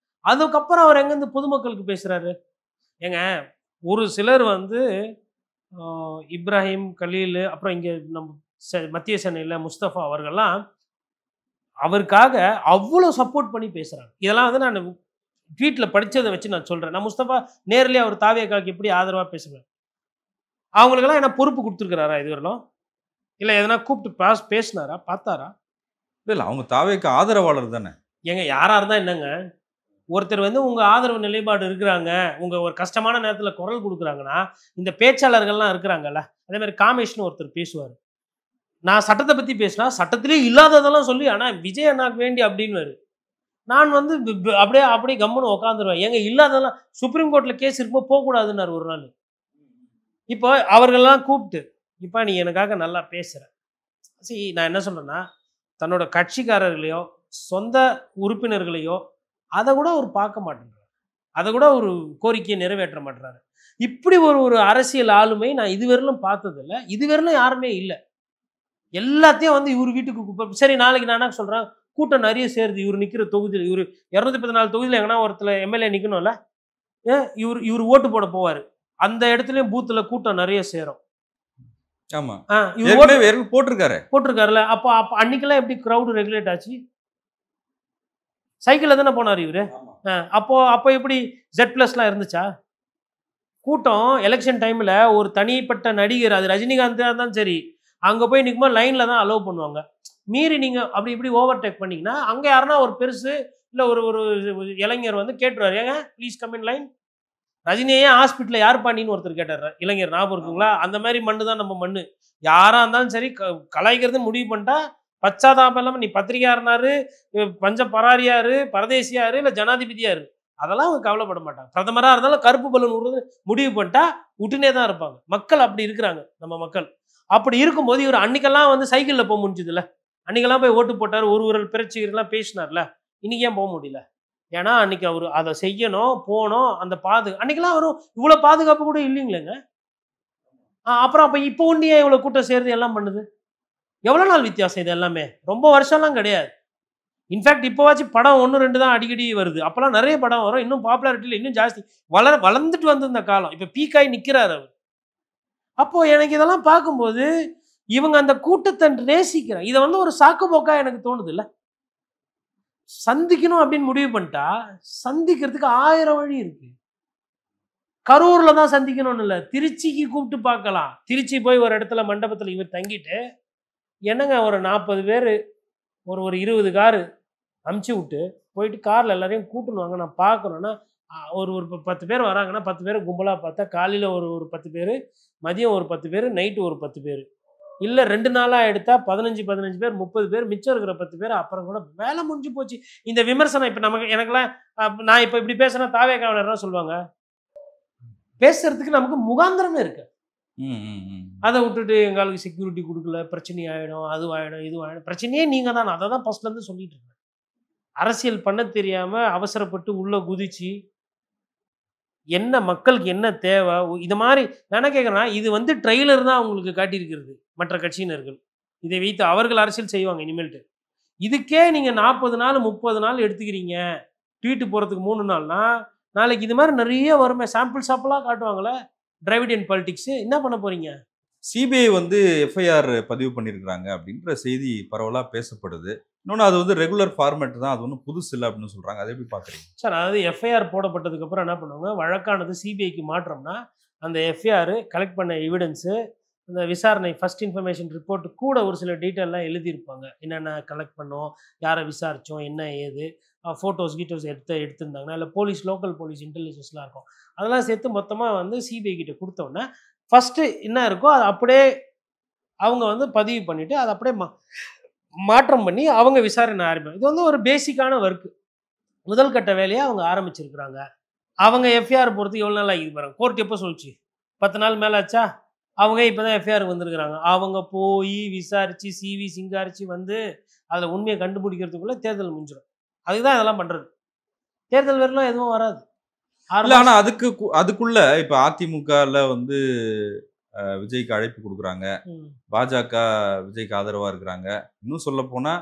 அதுக்கப்புறம் அவர் எங்கேருந்து பொதுமக்களுக்கு பேசுறாரு? ஏங்க, ஒரு சிலர் வந்து இப்ராஹிம் கலீல், அப்புறம் இங்க நம்ம மத்திய சென்னையில முஸ்தபா அவர்கள்லாம் அவருக்காக அவ்வளோ சப்போர்ட் பண்ணி பேசுறாங்க. இதெல்லாம் வந்து நான் ட்வீட்ல படிச்சதை வச்சு நான் சொல்றேன். நான் முஸ்தபா நேர்லயே அவர் தாவேக்காக்கு எப்படி ஆதரவா பேசுவேன். அவங்களுக்கெல்லாம் என்ன பொறுப்பு கொடுத்துருக்கிறாரா இதுவரையிலும்? இல்ல எதனா கூப்பிட்டு பேசினாரா? பார்த்தாரா? இல்ல அவங்க தாவேக்கு ஆதரவாளர் தானே. ஏங்க, யாரா இருந்தா என்னங்க? ஒருத்தர் வந்து உங்க ஆதரவு நிலைப்பாடு இருக்கிறாங்க, உங்க ஒரு கஷ்டமான நேரத்துல குரல் குடுக்குறாங்கன்னா, இந்த பேச்சாளர்கள்லாம் இருக்கிறாங்கல்ல, அதே மாரி காமேஷ்னு ஒருத்தர் பேசுவாரு. நான் சட்டத்த பத்தி பேசினா, சட்டத்திலே இல்லாததெல்லாம் சொல்லி, ஆனா விஜய் அண்ணாக்கு வேண்டி அப்டின்னுவாரு. நான் வந்து அப்படியே அப்படியே கம்முனு உட்காந்துருவேன். ஏங்க, இல்லாததெல்லாம் சுப்ரீம் கோர்ட்ல கேஸ் இருக்கும்போது போகக்கூடாதுன்னாரு ஒரு நாள். இப்போ அவர்கள்லாம் கூப்பிட்டு, "இப்பா நீ எனக்காக நல்லா பேசுற." நான் என்ன சொல்றேன்னா, தன்னோட கட்சிக்காரர்களையோ, சொந்த உறுப்பினர்களையோ, அத கூட அவர் பார்க்க மாட்டேன்றாரு. அத கூட ஒரு கோரிக்கையை நிறைவேற்ற மாட்றாரு. இப்படி ஒரு ஒரு அரசியல் ஆளுமை நான் இதுவரையிலும் பார்த்ததில்ல. இதுவரையிலும் யாருமே இல்ல. எல்லாத்தையும் வந்து இவரு வீட்டுக்கு சரி, நாளைக்கு நான் என்ன சொல்றேன், கூட்டம் நெறைய சேருது. இவரு நிக்கிற தொகுதியில, இவரு 214 தொகுதியில எங்கனா ஒருத்தல எம்எல்ஏ நிக்கணும்ல. இவரு ஓட்டு போட போவாரு. அந்த இடத்துலயும் பூத்துல கூட்டம் நெறைய சேரும். ஆமா. இவரு ஓட்டு ஏற்கனவே போட்டிருக்காரு. போட்டிருக்காருல்ல. அப்ப அன்னைக்கெல்லாம் எப்படி கிரவுட் ரெகுலேட் ஆச்சு? சைக்கிள்ல தானே போனாரு இவரு. அப்போ எப்படி Z+லாம் இருந்துச்சா? கூட்டம் எலெக்ஷன் டைம்ல ஒரு தனிப்பட்ட நடிகர், அது ரஜினிகாந்தா இருந்தாலும் சரி, அங்க போய் நிக்கும்போது லைன்ல தான் அலோவ் பண்ணுவாங்க. மீறி நீங்க அப்படி இப்படி ஓவர்டேக் பண்ணீங்கன்னா, அங்க யாருன்னா ஒரு பெருசு இல்ல ஒரு ஒரு இளைஞர் வந்து கேட்டுருவாரு, "ஏங்க ப்ளீஸ் கம் இன் லைன்." ரஜினியே ஹாஸ்பிட்டல்ல யார் பாண்டின்னு ஒருத்தர் கேட்டாரு. இளைஞர் ஞாபகம் இருக்குங்களா? அந்த மாரி மண்ணு தான் நம்ம மண்ணு. யாரா இருந்தாலும் சரி, கலாய்க்கிறதுன்னு முடிவு பண்ணிட்டா, பச்சாதாபம் இல்லாம நீ பத்திரிகையாளனாரு, பஞ்ச பராரியாரு, பரதேசியாரு, இல்ல ஜனாதிபதியாரு, அதெல்லாம் அவங்க கவலைப்பட மாட்டாங்க. பிரதமரா இருந்தாலும் கருப்பு பலூன் விடுறது முடிவு பண்ணிட்டா விட்டுனே தான் இருப்பாங்க. மக்கள் அப்படி இருக்கிறாங்க, நம்ம மக்கள். அப்படி இருக்கும்போது இவர் அன்னைக்கெல்லாம் வந்து சைக்கிள்ல போக முடிஞ்சதுல்ல. அன்னைக்கெல்லாம் போய் ஓட்டு போட்டாரு, ஒரு ஒரு பிரச்சனைலாம் பேசினார்ல. இன்னைக்கு ஏன் போக முடியல? ஏன்னா அன்னைக்கு அவரு அத செய்யணும், போணும், அந்த அன்னைக்கெல்லாம் அவரும் இவ்வளோ பாதுகாப்பு கூட இல்லைங்களேங்க. அப்புறம் அப்ப இப்போ ஒண்டி ஏன் இவ்வளோ கூட்டம் சேருது, எல்லாம் பண்ணுது? எவ்வளோ நாள் வித்தியாசம் இது எல்லாமே? ரொம்ப வருஷம்லாம் கிடையாது. இன்ஃபேக்ட் இப்போவாச்சும் படம் 1, 2 தான் அடிக்கடி வருது. அப்பலாம் நெறைய படம் வரும். இன்னும் பாப்புலாரிட்டில இன்னும் ஜாஸ்தி. வளர்ந்துட்டு வந்திருந்த காலம். இப்ப பீக் ஆயி நிக்கிறாரு அவரு. அப்போ எனக்கு இதெல்லாம் பார்க்கும்போது, இவங்க அந்த கூட்டத்த நேசிக்கிறாங்க. இத வந்து ஒரு சாக்குப்போக்கா எனக்கு தோணுதுல்ல. சந்திக்கணும் அப்படின்னு முடிவு பண்ணிட்டா, சந்திக்கிறதுக்கு 1000 வழி இருக்கு. கரூர்ல தான் சந்திக்கணும்னு இல்ல. திருச்சிக்கு கூப்பிட்டு பார்க்கலாம். திருச்சி போய் ஒரு இடத்துல மண்டபத்துல இவர் தங்கிட்டு, என்னங்க ஒரு 40 பேரு, ஒரு 20 காரு அமுச்சு விட்டு, போயிட்டு கார்ல எல்லாரையும் கூட்டுன்னு வாங்க நான் பார்க்கணும்னா, ஒரு ஒரு 10 பேர் வராங்கன்னா, 10 பேர கும்பலா பார்த்தா, காலையில ஒரு ஒரு 10 பேரு, மதியம் ஒரு 10 பேரு, நைட்டு ஒரு 10 பேரு. இல்ல 2 நாளா எடுத்தா 15 பேர், 30 பேர், மிச்சம் இருக்கிற 10 பேர் அப்புறம் கூட வேலை முடிஞ்சு போச்சு. இந்த விமர்சனம் இப்ப எனக்கெல்லாம் நான் இப்ப இப்படி பேசினா தாவேக்காவினர் என்ன சொல்லுவாங்க? பேசுறதுக்கு நமக்கு முகாந்திரமே இருக்கு. அத விட்டுட்டு எங்களுக்கு செக்யூரிட்டி குடுக்கல, பிரச்சனை ஆயிடும், அதுவாயிடும், இதுவாயிடும். பிரச்சனையே நீங்க தான். நான் அததான் ஃபர்ஸ்ட்ல இருந்து சொல்லிட்டு இருக்கேன். அரசியல் பண்ண தெரியாம அவசரப்பட்டு உள்ள குதிச்சு, என்ன மக்களுக்கு என்ன தேவை? இது மாரி நான் என்ன கேட்கிறேன்னா, இது வந்து ட்ரெய்லர் தான் உங்களுக்கு காட்டியிருக்கிறது, மற்ற கட்சியினர்கள். இதை வைத்து அவர்கள் அரசியல் செய்வாங்க இனிமேல்ட்டு. இதுக்கே நீங்க 40 நாள், 30 நாள் எடுத்துக்கிறீங்க. ட்வீட் போடுறதுக்கு 3 நாள்னா, நாளைக்கு இது மாரி நெறைய வருமே. சாம்பிளா காட்டுவாங்கல்ல. டிராவிடியன் பாலிடிக்ஸ் என்ன பண்ண போறீங்க? சிபிஐ வந்து எஃப்ஐஆர் பதிவு பண்ணியிருக்கிறாங்க அப்படின்ற செய்தி பரவலா பேசப்படுது. இன்னொன்னு அது வந்து ரெகுலர் ஃபார்மேட் தான். அது ஒண்ணும் புதுசு இல்ல அப்படின்னு சொல்றாங்க. அதை எப்படி பார்க்குறீங்க? சார், அதாவது எஃப்ஐஆர் போடப்பட்டதுக்கு அப்புறம் என்ன பண்ணுவாங்க, வழக்கானது சிபிஐக்கு மாற்றம்னா, அந்த எஃப்ஐஆர் கலெக்ட் பண்ண எவிடன்ஸு, அந்த விசாரணை ஃபர்ஸ்ட் இன்ஃபர்மேஷன் ரிப்போர்ட் கூட ஒரு சில டீட்டெயில்லாம் எழுதியிருப்பாங்க. என்னென்ன கலெக்ட் பண்ணோம், யாரை விசாரிச்சோம், என்ன ஏது, ஃபோட்டோஸ் எடுத்திருந்தாங்கன்னா, இல்ல லோக்கல் போலீஸ் இன்டெலிஜென்ஸ்லாம் இருக்கும். அதெல்லாம் சேர்த்து மொத்தமா வந்து சிபிஐ கிட்ட குடுத்தோன்னே, ஃபர்ஸ்ட்டு என்ன இருக்கோ அத அப்படியே அவங்க வந்து பதிவு பண்ணிட்டு, அத அப்படியே மாற்றம் பண்ணி அவங்க விசாரணை ஆரம்பிப்பாங்க. இது வந்து ஒரு பேசிக்கான ஒர்க். முதல் கட்ட வேலையா அவங்க ஆரம்பிச்சிருக்கிறாங்க. அவங்க எஃப்ஐஆர் போடுறதுக்கு எவ்வளோ நாள் ஆகிது பாருங்க. கோர்ட் எப்போ சொல்லுச்சு? 10 நாள் மேல ஆச்சா? அவங்க இப்ப தான் எஃப்ஐஆருக்கு வந்திருக்கிறாங்க. அவங்க போய் விசாரிச்சு, சிவி சிங்காரிச்சு வந்து அதில உண்மைய கண்டுபிடிக்கிறதுக்குள்ள தேர்தல் முடிஞ்சிடும். அதுக்கு தான் இதெல்லாம் பண்றது. தேர்தல் வரலாம் எதுவும் வராது. 6 இல்ல ஆனா மாசம். அதுக்குள்ள இப்ப அதிமுகல வந்து விஜய்க்கு அழைப்பு குடுக்குறாங்க. ம். பாஜக விஜய்க்கு ஆதரவா இருக்கிறாங்க. இன்னும் சொல்லப்போனா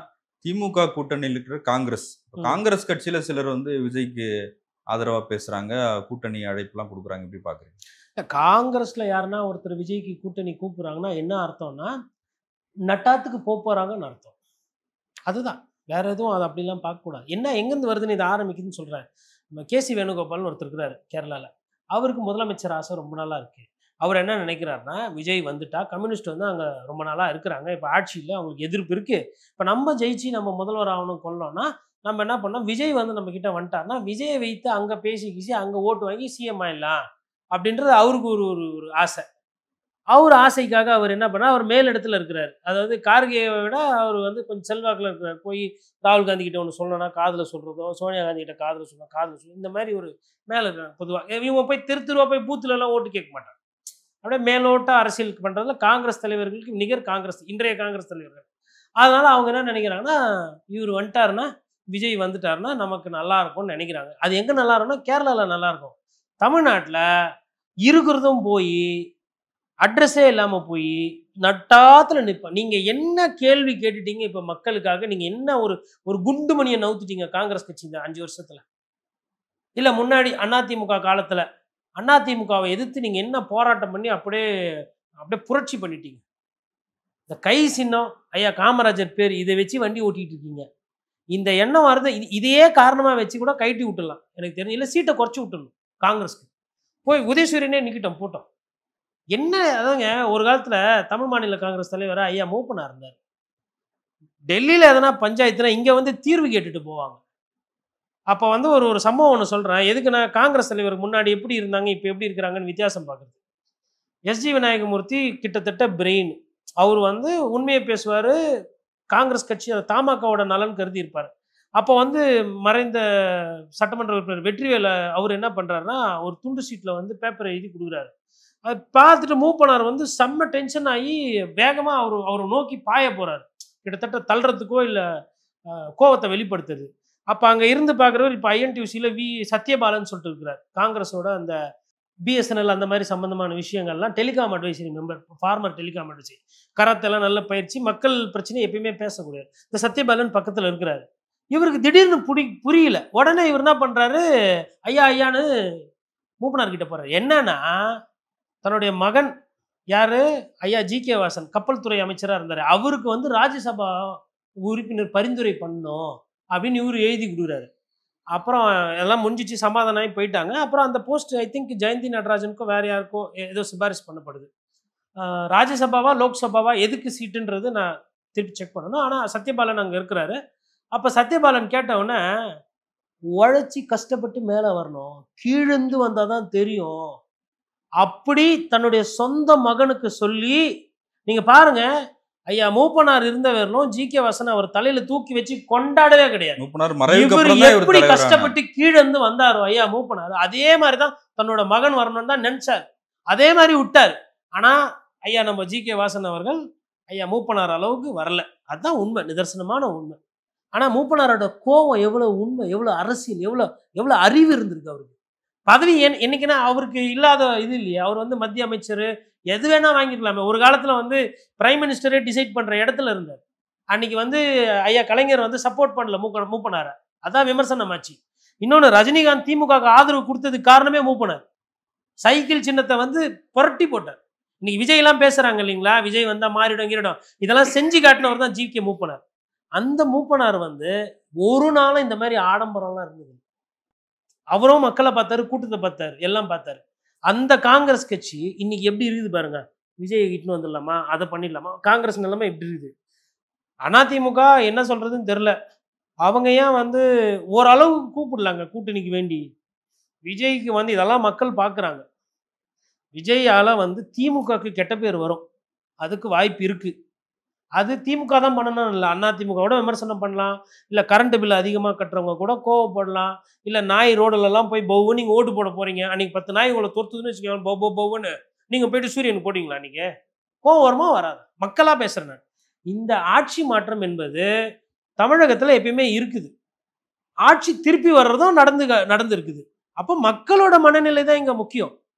திமுக கூட்டணியில் இருக்கிற காங்கிரஸ். ம். காங்கிரஸ் கட்சியில சிலர் வந்து விஜய்க்கு ஆதரவா பேசுறாங்க. கூட்டணி அழைப்புலாம் குடுக்குறாங்க. எப்படி பார்க்குறீங்க? காங்கிரஸ்ல யாருன்னா ஒருத்தர் விஜய்க்கு கூட்டணி கூப்பிடுறாங்கன்னா என்ன அர்த்தம்னா, நட்டாத்துக்கு போறாங்கன்னு அர்த்தம். அதுதான். வேற எதுவும் அது அப்படிலாம் பார்க்கக்கூடாது. என்ன எங்கேருந்து வருதுன்னு இது ஆரம்பிக்குதுன்னு சொல்றேன். நம்ம கேசி வேணுகோபால்னு ஒருத்தர் இருக்கிறாரு கேரளால. அவருக்கு முதலமைச்சர் ஆசை ரொம்ப நாளா இருக்கு. அவர் என்ன நினைக்கிறாருன்னா, விஜய் வந்துட்டா கம்யூனிஸ்ட் வந்து அங்க ரொம்ப நாளா இருக்கிறாங்க. இப்ப ஆட்சியில அவங்களுக்கு எதிர்ப்பு இருக்கு. இப்ப நம்ம ஜெயிச்சு நம்ம முதல்வர் ஆகணும் கொள்ளோம்னா, நம்ம என்ன பண்ணோம், விஜய் வந்து நம்ம கிட்ட வந்துட்டாருன்னா, விஜய வைத்து அங்க பேசி கீசி அங்க ஓட்டு வாங்கி சிஎம் ஆயிடலாம். அப்படின்றது அவருக்கு ஒரு ஒரு ஒரு ஆசை. அவர் ஆசைக்காக அவர் என்ன பண்ணார், அவர் மேலிடத்துல இருக்கிறாரு. அதாவது கார்கேயை விட அவர் வந்து கொஞ்சம் செல்வாக்குல இருக்கிறார். போய் ராகுல் காந்தி கிட்ட ஒண்ணு சொல்லணும்னா காதுல சொல்றதோ, சோனியா காந்தி கிட்ட காதுல சொன்னா காதுல சொல்லும். இந்த மாரி ஒரு மேல இருக்காங்க பொதுவா. இவங்க போய் தெருவா போய் பூத்துலலாம் ஓட்டு கேட்க மாட்டாங்க. அப்படியே மேலோட்ட அரசியல் பண்றதுல காங்கிரஸ் தலைவர்களுக்கு நிகர் காங்கிரஸ் இன்றைய காங்கிரஸ் தலைவர்கள். அதனால அவங்க என்ன நினைக்கிறாங்கன்னா, இவர் வந்துட்டாருன்னா, விஜய் வந்துட்டாருன்னா நமக்கு நல்லா இருக்கும்னு நினைக்கிறாங்க. அது எங்க நல்லா இருக்கும்னா, கேரளால நல்லா இருக்கும். தமிழ்நாட்டுல இருக்கிறதும் போயி அட்ரஸே இல்லாம போயி, நட்டாத்துல நிப்பான். நீங்க என்ன கேள்வி கேட்டுட்டீங்க இப்ப மக்களுக்காக? நீங்க என்ன ஒரு ஒரு குண்டுமணிய நவுத்திட்டீங்க காங்கிரஸ் கட்சி இந்த 5 வருஷத்துல? இல்ல முன்னாடி அதிமுக காலத்துல, அதிமுகவை எதிர்த்து நீங்க என்ன போராட்டம் பண்ணி அப்படியே அப்படியே புரட்சி பண்ணிட்டீங்க? இந்த கை சின்னம், ஐயா காமராஜர் பேரு இத வச்சு வண்டி ஓட்டிட்டு இருக்கீங்க. இந்த எண்ணம் வருது இதையே காரணமா வச்சு கூட கழட்டி விட்டுடலாம். எனக்கு தெரிஞ்சு. இல்ல சீட்ட குறைச்சு விட்டுடணும் காங்கிரஸ்க்கு. போய் உதயசூரியனே நிக்கட்டும் போட்டும். என்ன அதாங்க ஒரு காலத்துல தமிழ் மாநில காங்கிரஸ் தலைவரா ஐயா மூப்பனார் இருந்தார். டெல்லியில எதனா பஞ்சாயத்துனா இங்க வந்து தீர்வு கேட்டுட்டு போவாங்க. அப்ப வந்து ஒரு ஒரு சம்பவம் ஒண்ணு சொல்றேன். எதுக்குன்னா காங்கிரஸ் தலைவர் முன்னாடி எப்படி இருந்தாங்க, இப்ப எப்படி இருக்கிறாங்கன்னு வித்தியாசம் பார்க்குறது. எஸ்ஜி விநாயகமூர்த்தி கிட்டத்தட்ட பிரெயின். அவர் வந்து உண்மைய பேசுவாரு. காங்கிரஸ் கட்சி தமாகவோட நலன் கருதி இருப்பாரு. அப்போ வந்து மறைந்த சட்டமன்ற உறுப்பினர் வெற்றிவேல அவர் என்ன பண்றாருன்னா, ஒரு துண்டு சீட்ல வந்து பேப்பர் எழுதி குடுக்குறாரு. அத பார்த்துட்டு மூப்பனார் வந்து செம்ம டென்ஷன் ஆயி வேகமா அவர நோக்கி பாய போறாரு. கிட்டத்தட்ட தள்றதுக்கோ இல்ல கோவத்த வெளிப்படுத்துது. அப்ப அங்க இருந்து பார்க்கிறவர் இப்ப ஐஎன்டியூசில சத்யபாலன் சொல்லிட்டு இருக்கிறார். காங்கிரஸோட அந்த பிஎஸ்என்எல் அந்த மாரி சம்பந்தமான விஷயங்கள்லாம் telecom advisory member. Former telecom advisory. கராத்தெல்லாம் நல்ல பயிற்சி. மக்கள் பிரச்சனைய எப்பயுமே பேசக்கூடியவர். இந்த சத்யபாலன் பக்கத்துல இருக்கிறாரு. இவருக்கு திடீர்னு புரியல. உடனே இவர் என்ன பண்றாரு, ஐயா ஐயான்னு மூப்பனார் கிட்ட போறாரு. என்னன்னா தன்னுடைய மகன் யாரு? ஐயா ஜி.கே. வாசன் கப்பல் துறை அமைச்சரா இருந்தாரு. அவருக்கு வந்து ராஜ்யசபா உறுப்பினர் பரிந்துரை பண்ணணும் அப்படின்னு இவரு எழுதி குடுக்குறாரு. அப்புறம் எல்லாம் முடிஞ்சிச்சு சமாதானம் ஆகி போயிட்டாங்க. அப்புறம் அந்த போஸ்ட் ஐ திங்க் ஜெயந்தி நடராஜனுக்கோ வேற யாருக்கோ ஏதோ சிபாரிசு பண்ணப்படுது. ராஜ்யசபாவா, லோக்சபாவா எதுக்கு சீட்டுன்றது நான் திருப்பி செக் பண்ணணும். ஆனா சத்யபாலன் அங்க இருக்கிறாரு. அப்ப சத்யபாலன் கேட்ட உடனே, உழைச்சு கஷ்டப்பட்டு மேல வரணும். கீழிருந்து வந்தா தான் தெரியும். அப்படி தன்னுடைய சொந்த மகனுக்கு சொல்லி, நீங்க பாருங்க, ஐயா மூப்பனார் இருந்த வரையிலும் ஜி.கே. வாசன் அவர் தலையில தூக்கி வச்சு கொண்டாடவே கிடையாது. மூப்பனார் மறைவுக்கு இவரு அப்புறம் தான் இவர் எப்படி தலைவரானார். கஷ்டப்பட்டு கீழ இருந்து வந்தாரோ ஐயா மூப்பனார், அதே மாரி தான் தன்னோட மகன் வரணும்னு தான் நெனச்சாரு. அதே மாரி விட்டாரு. ஆனா, ஐயா நம்ம ஜி.கே. வாசன் அவர்கள் ஐயா மூப்பனார் அளவுக்கு வரல. அதுதான் உண்மை, நிதர்சனமான உண்மை. ஆனா மூப்பனாரோட கோவம் எவ்வளவு உண்மை, எவ்வளவு அரசியல், எவ்வளவு அறிவு இருந்திருக்கு அவருக்கு. பதவி என்னைக்குன்னா அவருக்கு இல்லாத இது இல்லையா? அவர் வந்து மத்திய அமைச்சரு, எது வேணா வாங்கிக்கலாமே. ஒரு காலத்துல வந்து பிரைம் மினிஸ்டரே டிசைட் பண்ற இடத்துல இருந்தார். அன்னைக்கு வந்து ஐயா கலைஞர் வந்து சப்போர்ட் பண்ணல மூப்பனார. அதான் விமர்சனம் ஆச்சு. இன்னொன்னு ரஜினிகாந்த் திமுகவுக்கு ஆதரவு குடுத்ததுக்கு காரணமே மூப்பனார். சைக்கிள் சின்னத்த வந்து புரட்டி போட்டார். இன்னைக்கு விஜய் எல்லாம் பேசுறாங்க இல்லைங்களா? விஜய் வந்தா மாறிடும் கீறிடும். இதெல்லாம் செஞ்சு காட்டினவர் தான் ஜி.கே. மூப்பனார். அந்த மூப்பனார் வந்து ஒரு நாளும் இந்த மாதிரி ஆடம்பரம்லாம் இருந்தது. அவரும் மக்களை பார்த்தாரு, கூட்டத்தை பார்த்தாரு, எல்லாம் பார்த்தாரு. அந்த காங்கிரஸ் கட்சி இன்னைக்கு எப்படி இருக்குது பாருங்க. விஜய் இட்டுன்னு வந்துடலாமா, அதை பண்ணிடலாமா? காங்கிரஸ் நிலைமை எப்படி இருக்குது? அதிமுக என்ன சொல்றதுன்னு தெரியல. அவங்க ஏன் வந்து ஓரளவுக்கு கூப்பிடலாங்க கூட்டணிக்கு வேண்டி. விஜய்க்கு வந்து இதெல்லாம் மக்கள் பார்க்குறாங்க. விஜயால வந்து திமுகவுக்கு கெட்ட பேர் வரும். அதுக்கு வாய்ப்பு இருக்கு. அது திமுக தான் பண்ணணும்னு இல்ல. அதிமுகவோட விமர்சனம் பண்ணலாம். இல்ல கரண்ட் பில் அதிகமா கட்டுறவங்க கூட கோவப்படலாம். இல்ல நாய் ரோடுலலாம் போய் பௌன்னு நீங்க ஓட்டு போட போறீங்க. அன்னைக்கு 10 நாய் உங்கள தொரத்துதுன்னு வச்சுக்கோங்க. பௌன்னு நீங்க போயிட்டு சூரியனுக்கு போட்டீங்களா அன்னைக்கு? கோவம் வருமா வராதா? மக்களா பேசுறேன் நான். இந்த ஆட்சி மாற்றம் என்பது தமிழகத்துல எப்பயுமே இருக்குது. ஆட்சி திருப்பி வர்றதும் நடந்திருக்குது. அப்போ மக்களோட மனநிலை தான் இங்க முக்கியம்.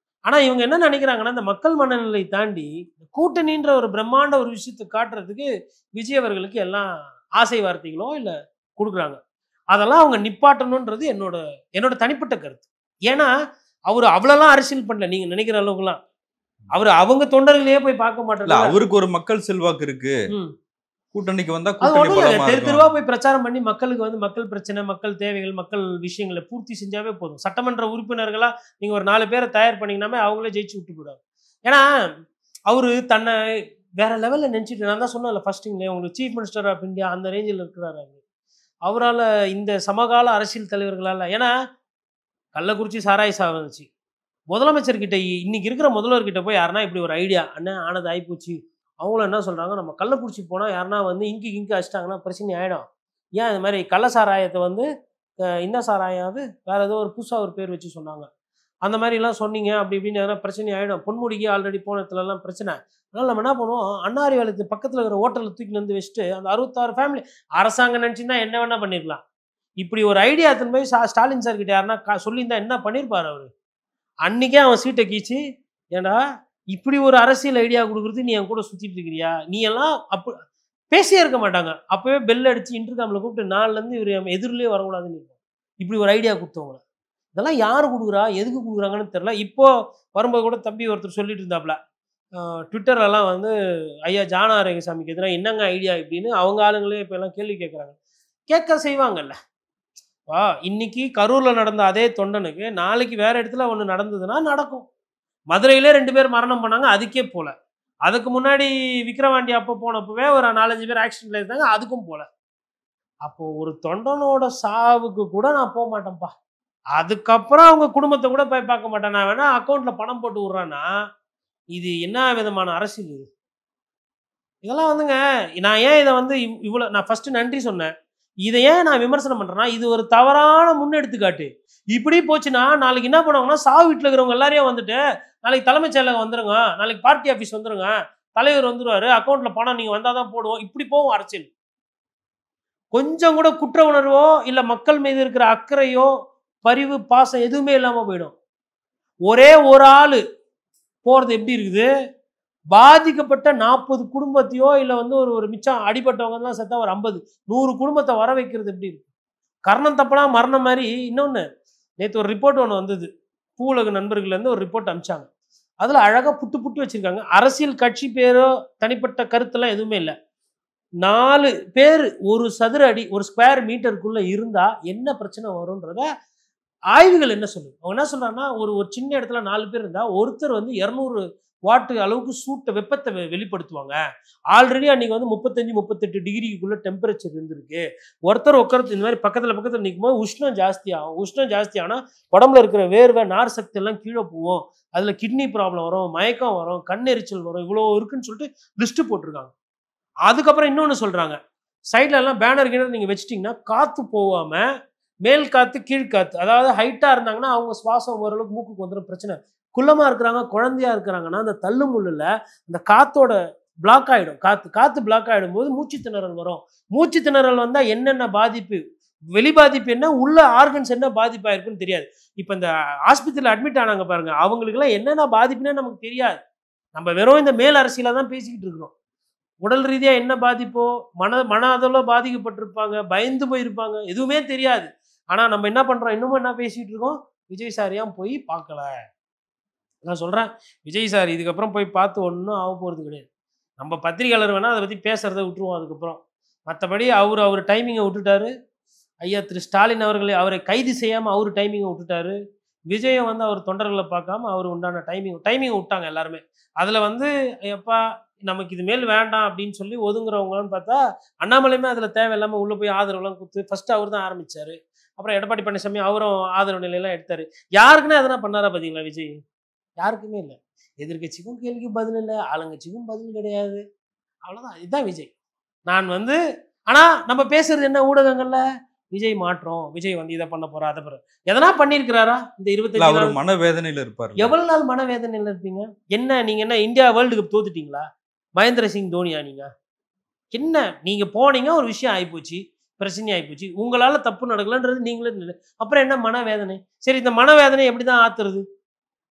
ஆனா இவங்க என்ன நினைக்கிறாங்கன்னா, இந்த மக்கள் மனநிலை தாண்டி கூட்டணின்ற ஒரு பிரம்மாண்ட ஒரு விஷயத்தை காட்டுறதுக்கு விஜய் அவர்களுக்கு எல்லாம் ஆசை வார்த்தைகளோ இல்ல குடுக்குறாங்க. அதெல்லாம் அவங்க நிப்பாட்டணும்ன்றது என்னோட தனிப்பட்ட கருத்து. ஏன்னா, அவரு அவ்வளோலாம் அரசியல் பண்ணல. நீங்க நினைக்கிற அளவுக்குலாம். அவரு அவங்க தொண்டர்களையே போய் பார்க்க இல்ல மாட்டாரு. அவருக்கு ஒரு மக்கள் செல்வாக்கு இருக்கு. ம். கூட்டணிக்கு வந்தா அது கூட்டணி ஒண்ணும் இல்ல. பலமா தெரு இருக்கும். தெருவா போய் பிரச்சாரம் பண்ணி மக்களுக்கு வந்து மக்கள் பிரச்சனை, மக்கள் தேவைகள், மக்கள் விஷயங்கள பூர்த்தி செஞ்சாவே போதும். சட்டமன்ற உறுப்பினர்களா நீங்க ஒரு 4 பேரை தயார் பண்ணீங்கன்னாவே அவங்களே ஜெயிச்சு விட்டு போயிடுவாங்க. ஏன்னா, அவரு தன்னை வேற லெவல்ல நினைச்சிட்டு நான் தான் சொன்னேன்ல ஃபர்ஸ்டிங்லயே உங்களுக்கு சீஃப் மினிஸ்டர் ஆஃப் இந்தியா அந்த ரேஞ்சில இருக்கிறாரு அவரு. அவரால இந்த சமகால அரசியல் தலைவர்களால ஏன்னா கள்ளக்குறிச்சி சாராய சாவு வந்துச்சு. முதலமைச்சர்கிட்ட இன்னைக்கு இருக்கிற முதல்வர்கிட்ட போய் யாருன்னா இப்படி ஒரு ஐடியா, அண்ணா ஆனது ஆயிப்போச்சு. அவங்களும் என்ன சொல்றாங்க, நம்ம கள்ளக்குறிச்சி போனா யாருன்னா வந்து இங்கு அடிச்சிட்டாங்கன்னா பிரச்சனை ஆயிடும். ஏன் இது மாதிரி கள்ள சாராயத்தை வந்து இன்ன சாராயம் அது வேற ஏதோ ஒரு புதுசா ஒரு பேர் வச்சு சொன்னாங்க. அந்த மாதிரிலாம் சொன்னீங்க அப்படி இப்படின்னு எதனா பிரச்சனை ஆயிடும். பொன்முடிக்கு ஆல்ரெடி போன இடத்துலலாம் பிரச்சனை. அதனால நம்ம என்ன பண்ணுவோம், அண்ணாரி வேலத்து பக்கத்துல இருக்கிற ஹோட்டலில் தூக்கி வந்து வச்சுட்டு அந்த 66 ஃபேமிலி அரசாங்கம் நினைச்சுன்னா என்ன வேணா பண்ணிருக்கலாம். இப்படி ஒரு ஐடியா எடுத்துன்னு போய் ஸ்டாலின் சார் கிட்ட யாருன்னா சொல்லியிருந்தா என்ன பண்ணியிருப்பாரு அவரு. அன்னைக்கே அவன் சீட்டை கீச்சு, ஏண்டா இப்படி ஒரு அரசியல் ஐடியா கொடுக்குறது நீ என் கூட சுத்திட்டு இருக்கிறியா, நீ எல்லாம் பேசியே இருக்க மாட்டாங்க. அப்பவே பெல் அடிச்சு இன்டர்காம்ல கூப்பிட்டு நாலுலேருந்து இவர் எதிரிலே வரக்கூடாதுன்னு இருக்கும். இப்படி ஒரு ஐடியா கொடுத்தவங்கள இதெல்லாம் யாரு கொடுக்குறா, எதுக்கு கொடுக்குறாங்கன்னு தெரியல. இப்போ வரும்போது கூட தம்பி ஒருத்தர் சொல்லிட்டு இருந்தாப்ல, ட்விட்டர்லலாம் வந்து ஐயா ஜானா ஆரோக்கியசாமிக்கு எதிராக என்னங்க ஐடியா இப்படின்னு அவங்க ஆளுங்களே இப்போ எல்லாம் கேள்வி கேட்குறாங்க. கேட்க செய்வாங்கல்ல. இன்னைக்கு கரூர்ல நடந்த அதே தொண்டனுக்கு நாளைக்கு வேற இடத்துல ஒன்று நடந்ததுன்னா நடக்கும். மதுரையிலே 2 பேர் மரணம் பண்ணாங்க, அதுக்கே போல. அதுக்கு முன்னாடி விக்கிரவாண்டி அப்போ போனப்பவே ஒரு 4-5 பேர் ஆக்சிடென்ட்ல இருந்தாங்க, அதுக்கும் போல. அப்போ ஒரு தொண்டனோட சாவுக்கு கூட நான் போக மாட்டேன்ப்பா. அதுக்கப்புறம் அவங்க குடும்பத்தை கூட போய் பார்க்க மாட்டேன். நான் வேணா அக்கௌண்ட்ல பணம் போட்டு விடுறேன்னா இது என்ன விதமான அரசியல் இது? இதெல்லாம் வந்துங்க நான் ஏன் இதை வந்து இவ்வளோ நான் ஃபர்ஸ்ட் நன்றி சொன்னேன். இதை ஏன் நான் விமர்சனம் பண்றேன்னா இது ஒரு தவறான முன்னெடுத்துக்காட்டு. இப்படி போச்சுன்னா நாளைக்கு என்ன பண்ணுவாங்கன்னா சாவு வீட்டில் இருக்கிறவங்க எல்லாரையும் வந்துட்டு நாளைக்கு தலைமைச் செயலகம் வந்துருங்க, நாளைக்கு பார்ட்டி ஆஃபீஸ் வந்துருங்க, தலைவர் வந்துருவாரு, அக்கௌண்ட்ல பணம் நீங்க வந்தாதான் போடுவோம், இப்படி போகும் அரசியல். கொஞ்சம் கூட குற்ற உணர்வோ இல்ல மக்கள் மீது இருக்கிற அக்கறையோ பரிவு பாசம் எதுவுமே இல்லாம போயிடும். ஒரே ஒரு ஆளு போறது எப்படி இருக்குது, பாதிக்கப்பட்ட 40 குடும்பத்தையோ இல்ல வந்து ஒரு மிச்சம் அடிபட்டவங்க எல்லாம் செத்தா ஒரு 50-100 குடும்பத்தை வர வைக்கிறது எப்படி இருக்கு? கர்ணம் தப்பனா மரணம் மாதிரி. இன்னொன்னு நேற்று ஒரு ரிப்போர்ட் ஒன்று வந்தது, பூவுலக நண்பர்கள் இருந்து ஒரு ரிப்போர்ட் அனுப்பிச்சாங்க. அதுல அழகா புட்டு வச்சிருக்காங்க. அரசியல் கட்சி பேரோ தனிப்பட்ட கருத்தெல்லாம் எதுவுமே இல்லை. 4 பேர் ஒரு சதுர அடி ஒரு ஸ்கொயர் மீட்டருக்குள்ள இருந்தா என்ன பிரச்சனை வரும்ன்றத ஆய்வுகள் என்ன சொல்லுது. அவங்க என்ன சொல்றாங்கன்னா ஒரு சின்ன இடத்துல 4 பேர் இருந்தா ஒருத்தர் வந்து 200 வாட்டு அளவுக்கு வெப்பத்தை வெளிப்படுத்துவாங்க. ஆல்ரெடி அன்னைக்கு வந்து 35-38 டிகிரிக்குள்ள டெம்பரேச்சர் இருந்திருக்கு. ஒருத்தர் உட்கார்ந்து இந்த மாதிரி பக்கத்துல நிற்கும்போது உஷ்ணம் ஜாஸ்தியாகும். உஷ்ணம் ஜாஸ்தியானா உடம்புல இருக்கிற வேர்வை நார் சக்தி எல்லாம் கீழே போகும். அதுல கிட்னி ப்ராப்ளம் வரும், மயக்கம் வரும், கண்ணெரிச்சல் வரும், இவ்வளோ இருக்குன்னு சொல்லிட்டு லிஸ்ட் போட்டிருக்காங்க. அதுக்கப்புறம் இன்னொன்னு சொல்றாங்க, சைட்ல எல்லாம் பேனர் கீனர் நீங்க வச்சிட்டீங்கன்னா காத்து போகாம மேல் காத்து கீழ் காத்து, அதாவது ஹைட்டா இருந்தாங்கன்னா அவங்க சுவாசம் ஓரளவுக்கு மூக்குக்கு வந்துடும் பிரச்சனை. குள்ளமா இருக்கிறாங்க குழந்தையா இருக்கிறாங்கன்னா அந்த தள்ளு முள்ளுல அந்த காத்தோட பிளாக் ஆயிடும். காத்து பிளாக் ஆயிடும் போது மூச்சு திணறல் வரும். மூச்சு திணறல் வந்தா என்னென்ன பாதிப்பு, வெளி பாதிப்பு என்ன, உள்ள ஆர்கன்ஸ் என்ன பாதிப்பு ஆயிருக்குன்னு தெரியாது. இப்ப இந்த ஆஸ்பத்திரியில் அட்மிட் ஆனாங்க பாருங்க, அவங்களுக்கு எல்லாம் என்னென்ன பாதிப்புன்னே நமக்கு தெரியாது. நம்ம வெறும் இந்த மேல் அரசியல தான் பேசிக்கிட்டு இருக்கிறோம். உடல் ரீதியா என்ன பாதிப்போ மன அதெல்லாம் பாதிக்கப்பட்டிருப்பாங்க, பயந்து போயிருப்பாங்க, எதுவுமே தெரியாது. ஆனா நம்ம என்ன பண்றோம், இன்னமும் என்ன பேசிட்டு இருக்கோம், விஜய் சார் ஏன் போய் பார்க்கல. நான் சொல்றேன், விஜய் சார் இதுக்கப்புறம் போய் பார்த்து ஒன்றும் ஆக போறது கிடையாது. நம்ம பத்திரிகையாளர் வேணா அதை பத்தி பேசுறதை விட்டுருவோம். அதுக்கப்புறம் மற்றபடி அவர் டைமிங்கை விட்டுட்டாரு. ஐயா திரு ஸ்டாலின் அவரை கைது செய்யாம அவர் டைமிங்கை விட்டுட்டாரு. விஜயை வந்து அவர் தொண்டர்களை பார்க்காம அவர் உண்டான டைமிங்கை விட்டாங்க எல்லாருமே. அதுல வந்து எப்பா நமக்கு இது மேல் வேண்டாம் அப்படின்னு சொல்லி ஒதுங்குறவங்கன்னு பார்த்தா அண்ணாமலையுமே அதுல தேவையில்லாம உள்ள போய் ஆதரவுலாம் கொடுத்து ஃபர்ஸ்ட் அவர் தான் ஆரம்பிச்சாரு. அப்புறம் எடப்பாடி பழனிசாமி அவரும் ஆதரவு நிலையெல்லாம் எடுத்தாரு. யாருக்குன்னா எதனா பண்ணாரா பாத்தீங்களா விஜய்? யாருக்குமே இல்லை. எதிர்கட்சிக்கும் கேள்விக்கு பதில் இல்லை, ஆளுங்கட்சிக்கும் பதில் கிடையாது. அவ்வளவுதான். இதுதான் விஜய். நான் வந்து ஆனா நம்ம பேசுறது என்ன ஊடகங்கள்ல, விஜய் மாற்றம், விஜய் வந்து இதை பண்ண போறா அதை போற எதனா பண்ணிருக்கிறாரா இந்த 25 நாள்? மனவேதனையில இருப்பாரு. எவ்வளவு நாள் மனவேதனையில இருப்பீங்க? என்ன நீங்க என்ன இந்தியா வேர்ல்டு கப் தோத்துட்டீங்களா? மகேந்திர சிங் தோனியா நீங்க? என்ன நீங்க போனீங்க, ஒரு விஷயம் ஆயிப்போச்சு. இப்ப பிரச்சனை ஆகிப்போச்சு, உங்களால் தப்பு நடக்கலன்றது நீங்களே அப்புறம் என்ன மனவேதனை? சரி, இந்த மனவேதனை எப்படி தான் ஆத்துறது?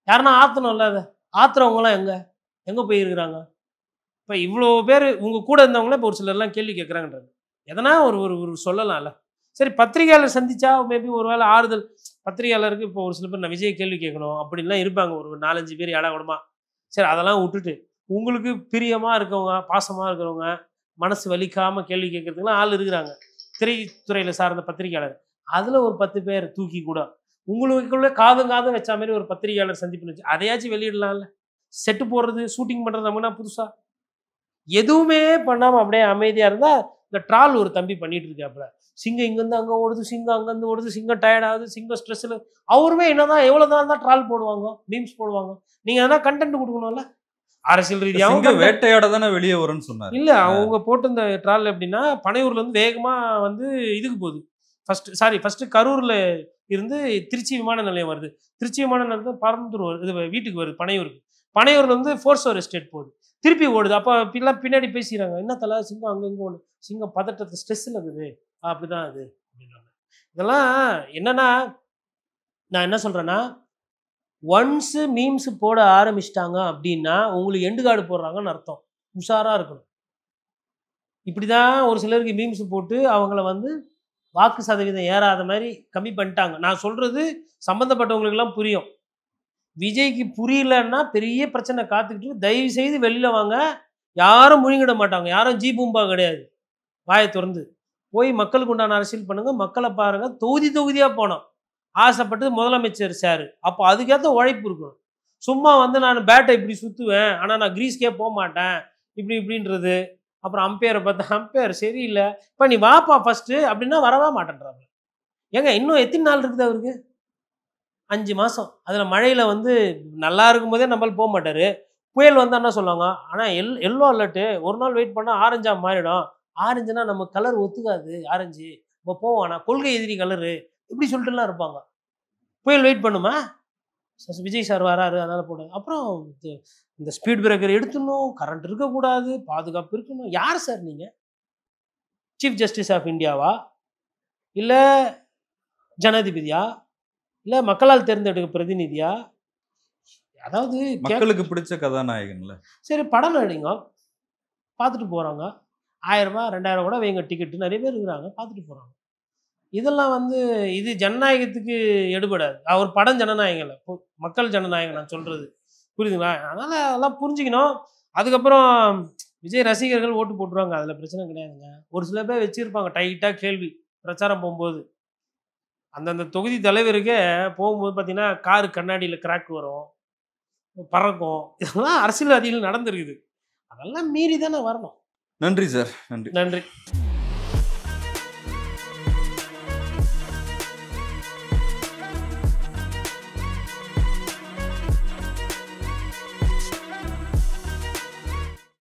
யாருன்னா ஆற்றணும்ல, அதை ஆத்துறவங்களாம் எங்கே போயிருக்கிறாங்க? இப்போ இவ்வளோ பேர் உங்கள் கூட இருந்தவங்களே இப்போ ஒரு சிலர்லாம் கேள்வி கேட்குறாங்கன்றது எதனா ஒரு ஒரு ஒரு சொல்லலாம்ல. சரி, பத்திரிகையாளர் சந்திச்சா மேபி ஒரு வேளை ஆறுதல். பத்திரிகையாளருக்கு இப்போ ஒரு சில பேர் நான் விஜய் கேள்வி கேட்கணும் அப்படின்லாம் இருப்பாங்க, ஒரு 4-5 பேர் ஏடா கூடமா. சரி, அதெல்லாம் விட்டுட்டு உங்களுக்கு பிரியமாக இருக்கவங்க, பாசமாக இருக்கிறவங்க, மனசு வலிக்காமல் கேள்வி கேட்கறதுக்குலாம் ஆள் இருக்கிறாங்க, திரைத்துறையில் சார்ந்த பத்திரிகையாளர். அதில் ஒரு 10 பேர் தூக்கி கூட உங்களுக்குள்ளே காதும் வச்ச மாதிரி ஒரு பத்திரிகையாளர் சந்திப்புன்னு வச்சு அதையாச்சும் வெளியிடலாம்ல. செட்டு போடுறது, ஷூட்டிங் பண்ணுறது நம்மனா புதுசாக எதுவுமே பண்ணாமல் அப்படியே அமைதியாக இருந்தால், இந்த ட்ரால் ஒரு தம்பி பண்ணிட்டு இருக்காப்புல, சிங்கம் இங்கேருந்து அங்கே ஓடுது, சிங்கம் அங்கேருந்து ஓடுது, சிங்கம் டயர்ட் ஆகுது, சிங்கம் ஸ்ட்ரெஸ்ஸில். அவருமே என்னதான் எவ்வளோ தான் ட்ரால் போடுவாங்க, மீம்ஸ் போடுவாங்க. நீங்கள் எதனா கண்டென்ட் கொடுக்கணும்ல, அரசியல் ரீதியாகவும் வேட்டையாட தானே வெளியே வரும்னு சொன்னார். இல்லை, அவங்க போட்டு இந்த ட்ரால் எப்படின்னா, பனையூர்லேருந்து வேகமாக வந்து இதுக்கு போகுது. ஃபஸ்ட்டு கரூரில் இருந்து திருச்சி விமான நிலையம் வருது. திருச்சி விமான நிலையத்தில் பரந்தூர் வருது, இது வீட்டுக்கு வருது பனையூருக்கு. பனையூரில் வந்து ஃபோர்ஸ் எஸ்டேட் போகுது, திருப்பி ஓடுது. அப்போ பின்னாடி பேசிக்கிறாங்க, என்ன தலை சிங்கம் அங்கே இங்கே ஒன்று, சிங்கம் பதட்டத்தை ஸ்ட்ரெஸ்ஸில் இருக்குது, அப்படிதான் அது அப்படின்றாங்க. இதெல்லாம் என்னன்னா, நான் என்ன சொல்கிறேன்னா, ஒன்ஸு மீம்ஸ் போட ஆரம்பிச்சிட்டாங்க அப்படின்னா உங்களுக்கு எண்டு கார்டு போடுறாங்கன்னு அர்த்தம். உஷாராக இருக்கணும். இப்படி தான் ஒரு சிலருக்கு மீம்ஸ் போட்டு அவங்கள வந்து வாக்கு சதவீதம் ஏறாத மாதிரி கம்மி பண்ணிட்டாங்க. நான் சொல்கிறது சம்மந்தப்பட்டவங்களுக்கெல்லாம் புரியும். விஜய்க்கு புரியலன்னா பெரிய பிரச்சனை காத்துக்கிட்டு, தயவு செய்து வெளியில் வாங்க. யாரும் முழுங்கிட மாட்டாங்க, யாரும் ஜி பூம்பா கிடையாது. வாயை திறந்து போய் மக்களுக்கு உண்டான அரசியல் பண்ணுங்கள், மக்களை பாருங்கள். தொகுதியாக போனோம், ஆசைப்பட்டு முதலமைச்சர் சார், அப்போ அதுக்கேற்ற உழைப்பு இருக்கணும். சும்மா வந்து நான் பேட்டை இப்படி சுற்றுவேன், ஆனால் நான் கிரீஸ்க்கே போக மாட்டேன் இப்படின்றது. அப்புறம் அம்பையரை பார்த்தா, அம்பையர் சரியில்லை, இப்போ நீ வாப்பா ஃபஸ்ட்டு அப்படின்னா வரவே மாட்டேன்றாங்க. ஏங்க இன்னும் எத்தனை நாள் இருக்குது அவருக்கு? 5 மாதம். அதில் மழையில் வந்து நல்லா இருக்கும்போதே நம்மளால் போக மாட்டார். புயல் வந்தால் என்ன சொல்லுவாங்க, ஆனால் எல்லோ அலர்ட்டு, ஒரு நாள் வெயிட் பண்ணால் ஆரஞ்சாக மாறிடும். ஆரஞ்சுனா நம்ம கலர் ஒத்துக்காது, ஆரஞ்சு இப்போ போவோம், ஆனால் கொள்கை எதிரி கலரு இப்படி சொல்லிட்டுலாம் இருப்பாங்க. புயல் வெயிட் பண்ணுமா, விஜய் சார் வராரு அதனால் போட. அப்புறம் இந்த ஸ்பீட் பிரேக்கர் எடுத்துடணும், கரண்ட் இருக்கக்கூடாது, பாதுகாப்பு இருக்கணும். யார் சார் நீங்கள்? சீஃப் ஜஸ்டிஸ் ஆஃப் இந்தியாவா, இல்லை ஜனாதிபதியா, இல்லை மக்களால் தேர்ந்தெடுக்க பிரதிநிதியா? அதாவது மக்களுக்கு பிடிச்ச கதாநாயகன்ல. சரி, படம் நடிங்க, பார்த்துட்டு போகிறாங்க. 1000 ரூபா 2000 கூட வைங்க டிக்கெட்டு, நிறைய பேர் இருக்கிறாங்க, பார்த்துட்டு போகிறாங்க. இதெல்லாம் வந்து இது ஜனநாயகத்துக்கு எடுபடாது. அவர் படம் ஜனநாயகம் இல்லை, மக்கள் ஜனநாயகம் நான் சொல்கிறது, புரியுதுங்களா? அதனால் அதெல்லாம் புரிஞ்சுக்கணும். அதுக்கப்புறம் விஜய் ரசிகர்கள் ஓட்டு போட்டுருவாங்க, அதில் பிரச்சனை கிடையாதுங்க. ஒரு சில பேர் வச்சுருப்பாங்க டைட்டாக கேள்வி பிரச்சாரம் போகும்போது. அந்தந்த தொகுதி தலைவருக்கே போகும்போது பார்த்தீங்கன்னா காரு கண்ணாடியில் கிராக் வரும், பறக்கும். இதெல்லாம் அரசியல்வாதிகள் நடந்துருக்குது. அதெல்லாம் மீறி தானே வரணும். நன்றி சார். நன்றி. நன்றி.